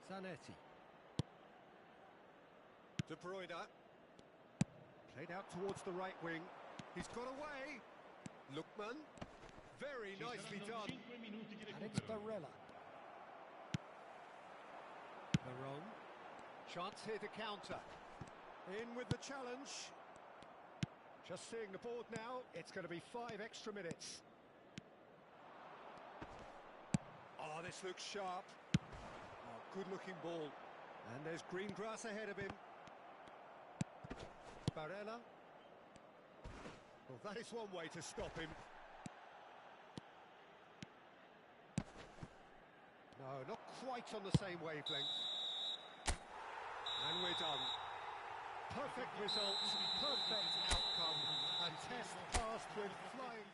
Zanetti. De Bruyne. Played out towards the right wing. He's got away. Lookman. Very Ci nicely saranno done. 5 minuti di And it's recupero. Barella. Veron. Chance here to counter. In with the challenge. Just seeing the board now, it's going to be 5 extra minutes. Oh, this looks sharp. Oh, good-looking ball. And there's green grass ahead of him. Barella. Well, that is one way to stop him. No, not quite on the same wavelength. And we're done. Perfect result, perfect outcome. A test passed with flying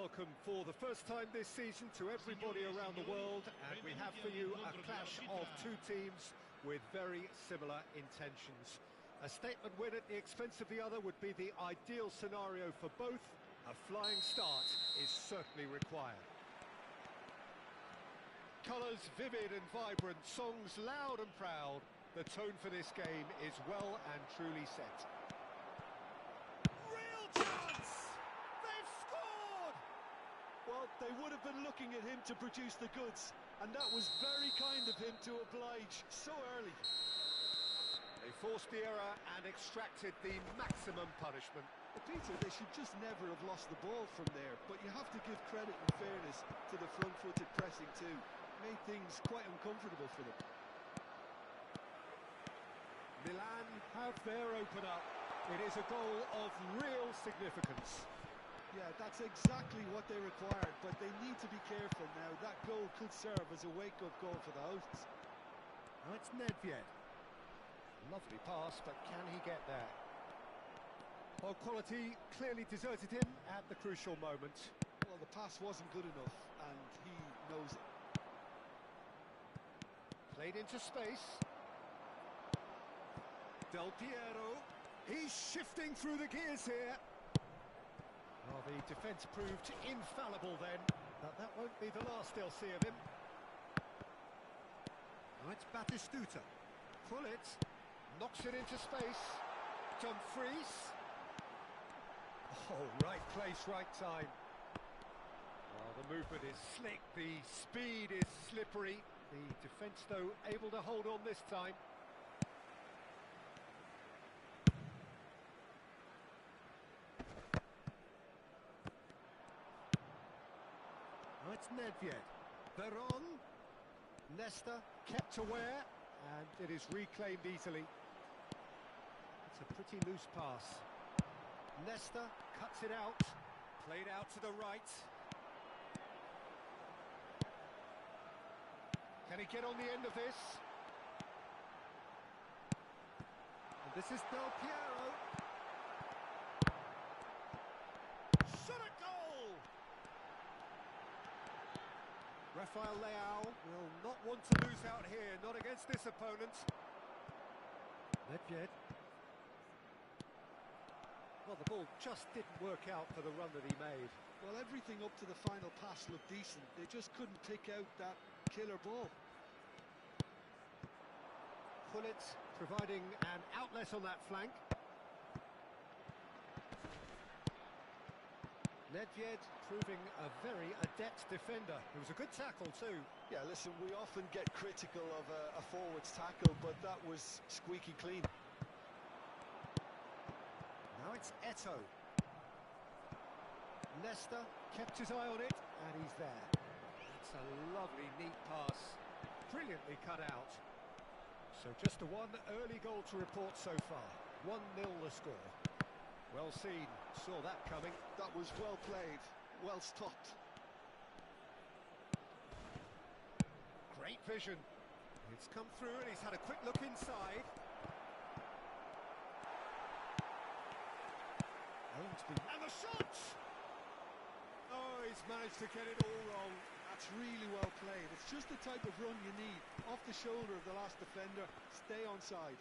welcome for the first time this season to everybody around the world, and we have for you a clash of two teams with very similar intentions. A statement win at the expense of the other would be the ideal scenario for both. A flying start is certainly required. Colours vivid and vibrant, songs loud and proud. The tone for this game is well and truly set. Real chance! They've scored! Well, they would have been looking at him to produce the goods, and that was very kind of him to oblige so early. They forced the error and extracted the maximum punishment. But Peter, they should just never have lost the ball from there, but you have to give credit and fairness to the front-footed pressing too. Made things quite uncomfortable for them. Milan have their opener. It is a goal of real significance. Yeah, that's exactly what they required, but they need to be careful now. That goal could serve as a wake-up call for the hosts. Now it's Nedved. Lovely pass, but can he get there? Well, quality clearly deserted him at the crucial moment. Well, the pass wasn't good enough, and he knows it. Played into space. Del Piero. He's shifting through the gears here. Well, the defence proved infallible then, but that won't be the last they'll see of him. Now it's Batistuta. Pullet knocks it into space. Dumfries. Oh, right place, right time. Well, the movement is slick, the speed is slippery. The defence, though, able to hold on this time. Now it's Nedved. Veron. Nesta kept aware, and it is reclaimed easily. It's a pretty loose pass. Nesta cuts it out. Played out to the right. Can he get on the end of this? And this is Del Piero. Shot at goal! Rafael Leao will not want to lose out here, not against this opponent. Nedved. Well, the ball just didn't work out for the run that he made. Well, everything up to the final pass looked decent. They just couldn't pick out that killer ball. Pullet providing an outlet on that flank. Nedved proving a very adept defender. It was a good tackle too. Yeah, listen, we often get critical of a forward's tackle, but that was squeaky clean. Now it's Eto'o. Nesta kept his eye on it, and he's there. It's a lovely, neat pass. Brilliantly cut out. So just a one early goal to report so far. 1-0 the score. Well seen, saw that coming. That was well played, well stopped. Great vision. It's come through and he's had a quick look inside. And the shot! Oh, he's managed to get it all wrong. That's really well played. It's just the type of run you need. Off the shoulder of the last defender, stay onside.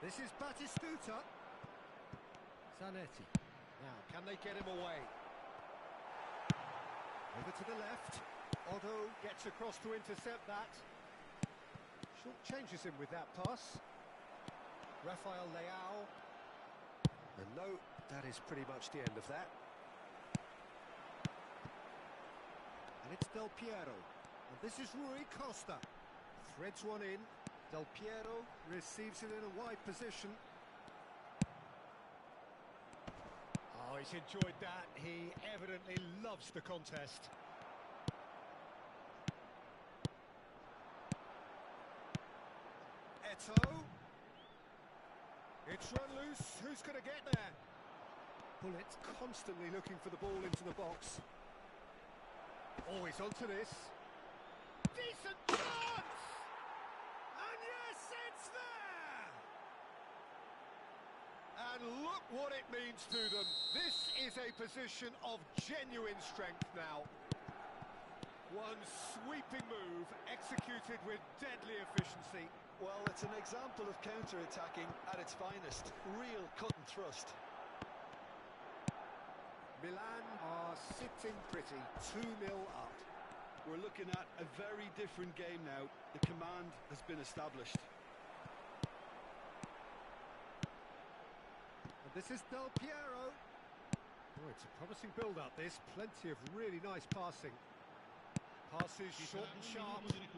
This is Batistuta. Zanetti. Now, can they get him away? Over to the left. Otto gets across to intercept that. Short changes him with that pass. Rafael Leao. And no, that is pretty much the end of that. And it's Del Piero. And this is Rui Costa. Threads one in. Del Piero receives it in a wide position. Oh, he's enjoyed that. He evidently loves the contest. Eto'o. It's run loose. Who's going to get there? Bullet constantly looking for the ball into the box. Oh, he's onto this. Decent chance! And yes, it's there! And look what it means to them. This is a position of genuine strength now. One sweeping move, executed with deadly efficiency. Well, it's an example of counter-attacking at its finest. Real cut and thrust. Milan are sitting pretty, 2-0 up. We're looking at a very different game now. The command has been established. And this is Del Piero. Oh, it's a promising build-up, this. Plenty of really nice passing. Passes short and sharp. Didn't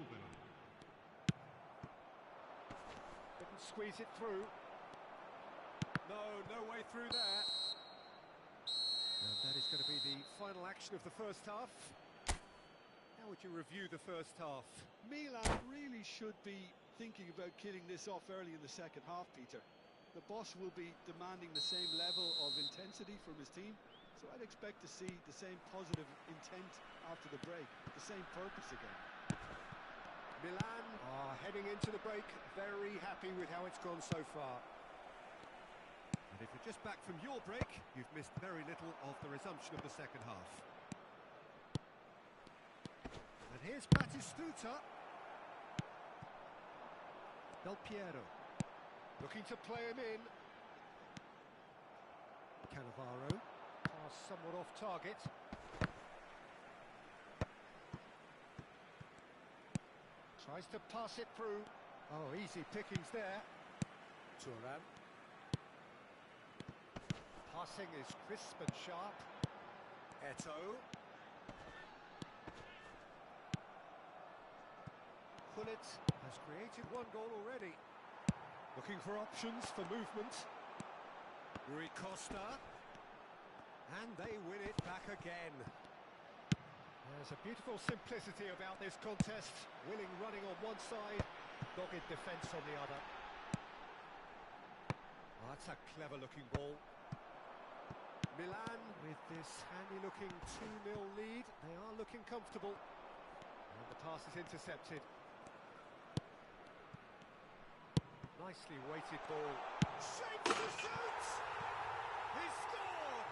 squeeze it through. No way through there. And that is going to be the final action of the first half. How would you review the first half? Milan really should be thinking about killing this off early in the second half, Peter. The boss will be demanding the same level of intensity from his team, so I'd expect to see the same positive intent after the break, the same purpose again. Milan are heading into the break, very happy with how it's gone so far. And if you're just back from your break, you've missed very little of the resumption of the second half. And here's Batistuta. Del Piero. Looking to play him in. Cannavaro. Pass somewhat off target. Tries to pass it through. Oh, easy pickings there. Thuram. Passing is crisp and sharp. Eto'o. Bullet has created one goal already. Looking for options for movement. Rui Costa. And they win it back again. There's a beautiful simplicity about this contest. Willing running on one side, dogged defence on the other. Oh, that's a clever looking ball. Milan with this handy-looking 2-0 lead. They are looking comfortable. And the pass is intercepted. Nicely weighted ball. Shapes to shoot! He scored!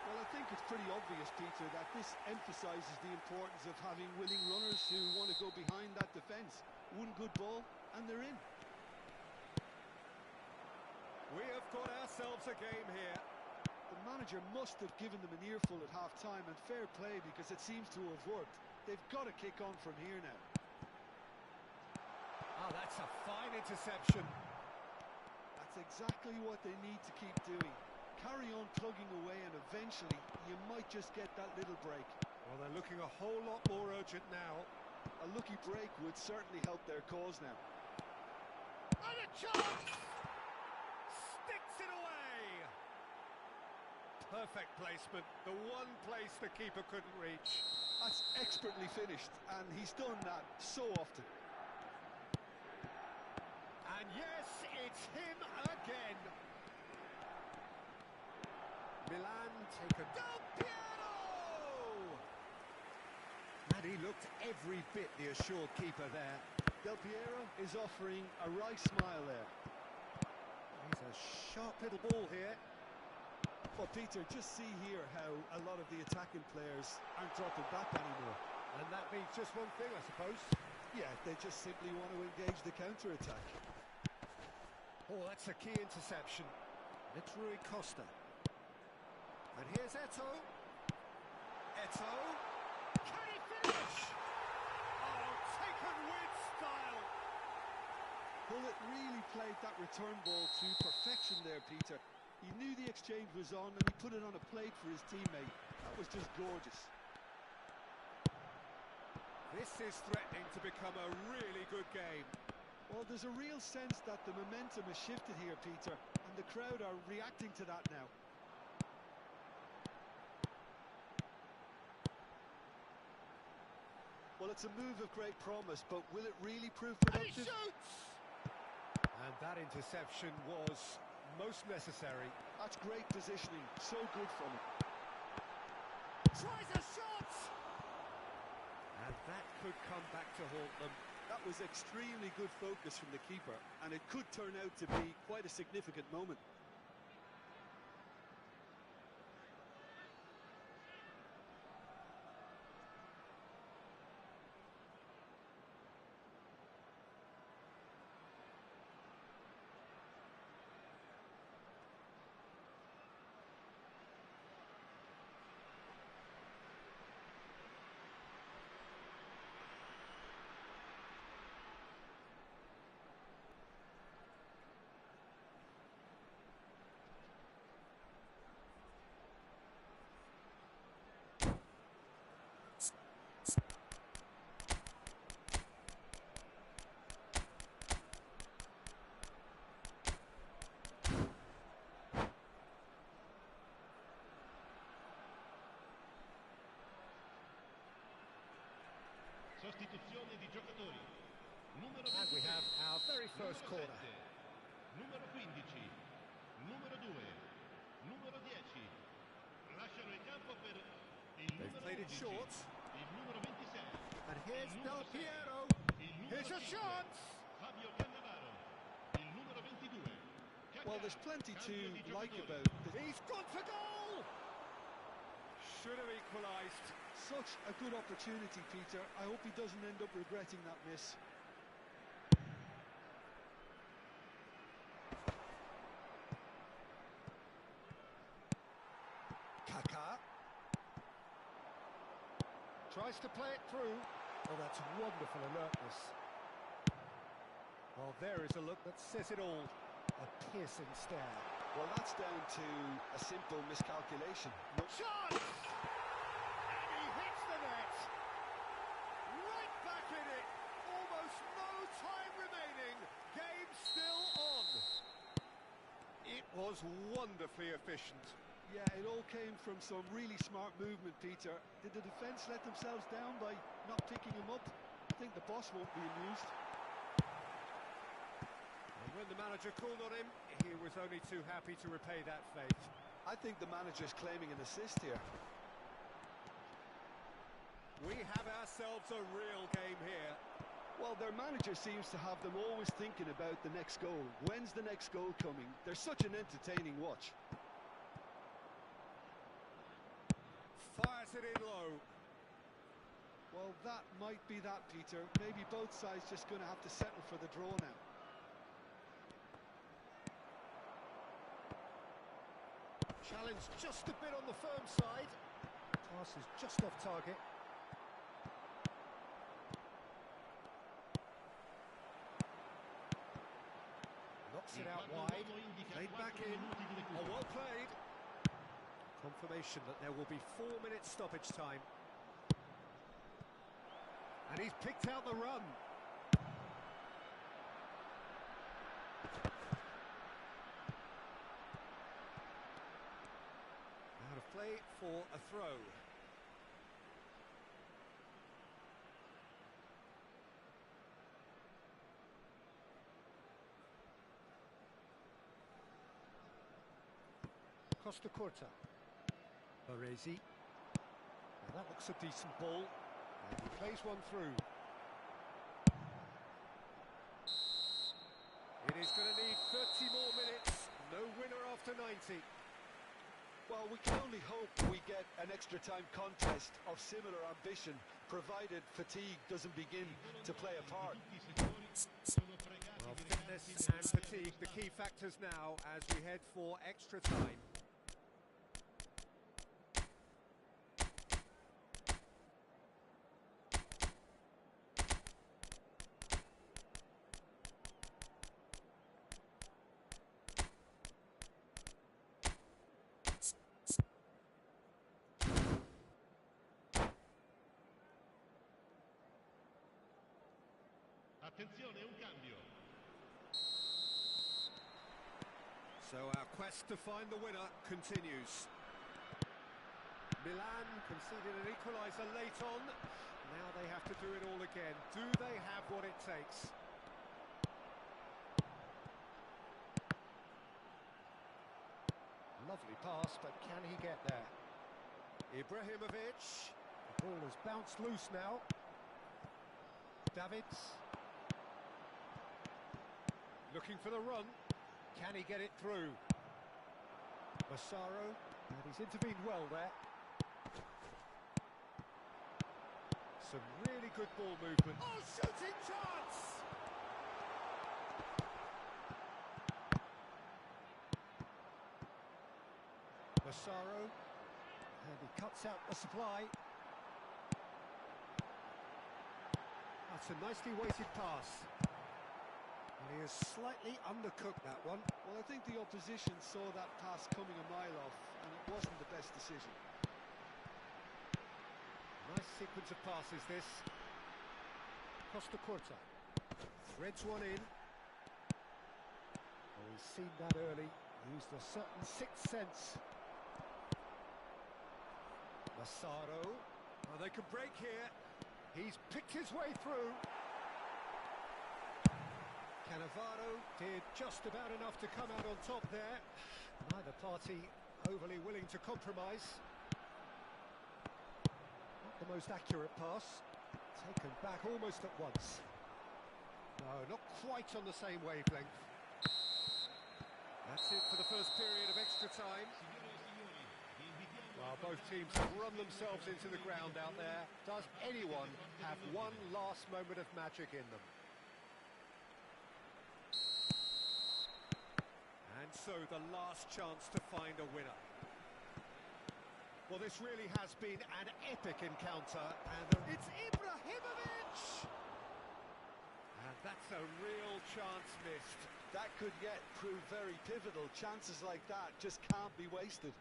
Well, I think it's pretty obvious, Peter, that this emphasises the importance of having willing runners who want to go behind that defence. One good ball, and they're in. We have got ourselves a game here. The manager must have given them an earful at half-time, and fair play, because it seems to have worked. They've got to kick on from here now. Oh, that's a fine interception. That's exactly what they need to keep doing. Carry on plugging away, and eventually you might just get that little break. Well, they're looking a whole lot more urgent now. A lucky break would certainly help their cause now. And a chance! Sticks it away! Perfect placement, the one place the keeper couldn't reach. That's expertly finished, and he's done that so often. And yes, it's him again. Milan take a Del Piero! And he looked every bit the assured keeper there. Del Piero is offering a wry smile there. He's a sharp little ball here. Well, Peter, just see here how a lot of the attacking players aren't dropping back anymore. And that means just one thing, I suppose. Yeah, they just simply want to engage the counter-attack. Oh, that's a key interception. It's Rui Costa. And here's Eto'o. Eto'o. Can he finish? Oh, taken with style. Bullet really played that return ball to perfection there, Peter. He knew the exchange was on, and he put it on a plate for his teammate. That was just gorgeous. This is threatening to become a really good game. Well, there's a real sense that the momentum has shifted here, Peter, and the crowd are reacting to that now. Well, it's a move of great promise, but will it really prove And he productive? shoots! And that interception was most necessary. That's great positioning, so good from him. Tries a shot! And that could come back to haunt them. That was extremely good focus from the keeper, and it could turn out to be quite a significant moment. Sostituzione di giocatori. Numero And we 23, have our very first numero corner. 7, numero 15, numero 2, numero 10. Lasciano il campo per il They've numero played it 11, short. il numero 26, And here's il Del numero 6, Piero. il numero Here's a 5, shot! Fabio Cannavaro, il numero 22. Well, there's plenty to Cambio di like giocatori. about this. He's gone for goal! Should have equalised. Such a good opportunity, Peter. I hope he doesn't end up regretting that miss. Kaká. Tries to play it through. Oh, that's wonderful alertness. Well, there is a look that says it all. A piercing stare. Well, that's down to a simple miscalculation. Shot! And he hits the net. Right back in it. Almost no time remaining. Game still on. It was wonderfully efficient. Yeah, it all came from some really smart movement, Peter. Did the defence let themselves down by not picking him up? I think the boss won't be amused. And when the manager called on him, he was only too happy to repay that fate. I think the manager's claiming an assist here. We have ourselves a real game here. Well, their manager seems to have them always thinking about the next goal. When's the next goal coming? They're such an entertaining watch. Fires it in low. Well, that might be that, Peter. Maybe both sides just going to have to settle for the draw now. Challenge just a bit on the firm side. Pass is just off target. Knocks it out wide. Played back in. Oh, well played. Confirmation that there will be 4 minutes stoppage time. And he's picked out the run. Out of play for a throw. Costa Curta. Baresi. Now that looks a decent ball. And he plays one through. It is going to need 30 more minutes. No winner after 90. Well, we can only hope we get an extra time contest of similar ambition, provided fatigue doesn't begin to play a part. Well, fitness and fatigue, the key factors now as we head for extra time. Attenzione, un cambio. So our quest to find the winner continues. Milan conceded an equaliser late on. Now they have to to do it all again. Do they have what it takes? Lovely pass, but can he get there? Ibrahimovic. The ball has bounced loose now. Davids. Looking for the run. Can he get it through? Massaro. And he's intervened well there. Some really good ball movement. Oh, shooting chance! Massaro, and he cuts out the supply. That's a nicely weighted pass. And he has slightly undercooked that one. Well, I think the opposition saw that pass coming a mile off, and it wasn't the best decision. Nice sequence of passes, this. Costa Curta threads one in. Oh, he's seen that early. Used a certain sixth sense. Massaro. Oh, they can break here. He's picked his way through. Cannavaro did just about enough to come out on top there. Neither party overly willing to compromise. Not the most accurate pass. Taken back almost at once. No, not quite on the same wavelength. That's it for the first period of extra time. Well, both teams have run themselves into the ground out there. Does anyone have one last moment of magic in them? And so the last chance to find a winner. Well, this really has been an epic encounter, and it's Ibrahimovic! And that's a real chance missed. That could yet prove very pivotal. Chances like that just can't be wasted.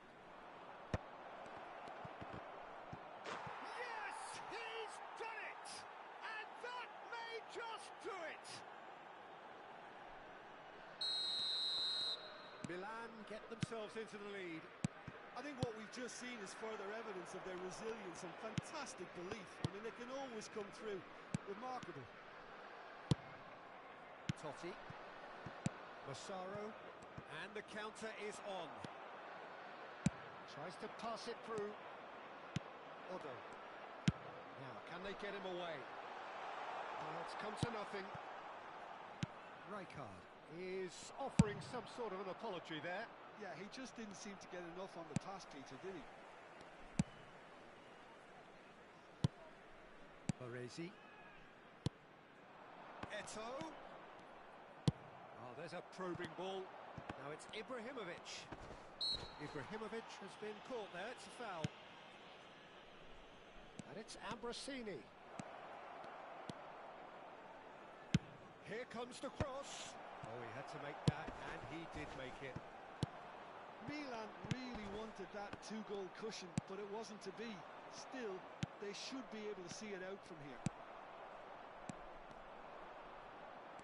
Yes, he's done it! And that may just do it! Milan get themselves into the lead. I think what we've just seen is further evidence of their resilience and fantastic belief. I mean, they can always come through. Remarkable. Totti. Massaro. And the counter is on. Tries to pass it through. Odo. Now, can they get him away? Well, it's come to nothing. Rijkaard is offering some sort of an apology there. Yeah, he just didn't seem to get enough on the pass, Peter, did he? Baresi. Eto'o. Oh, there's a probing ball. Now it's Ibrahimovic. Ibrahimovic has been caught there. It's a foul. And it's Ambrosini. Here comes the cross. Oh, he had to make that, and he did make it. Milan really wanted that two-goal cushion, but it wasn't to be. Still, they should be able to see it out from here.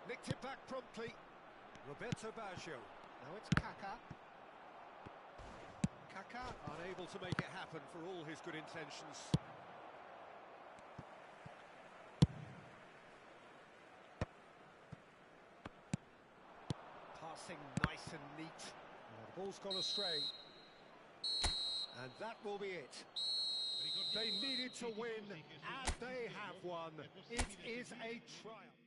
Nicked it back promptly. Roberto Baggio. Now it's Kaká. Kaká unable to make it happen for all his good intentions. Passing nice and neat. The ball's gone astray. And that will be it. They needed to win, and they have won. It is a triumph.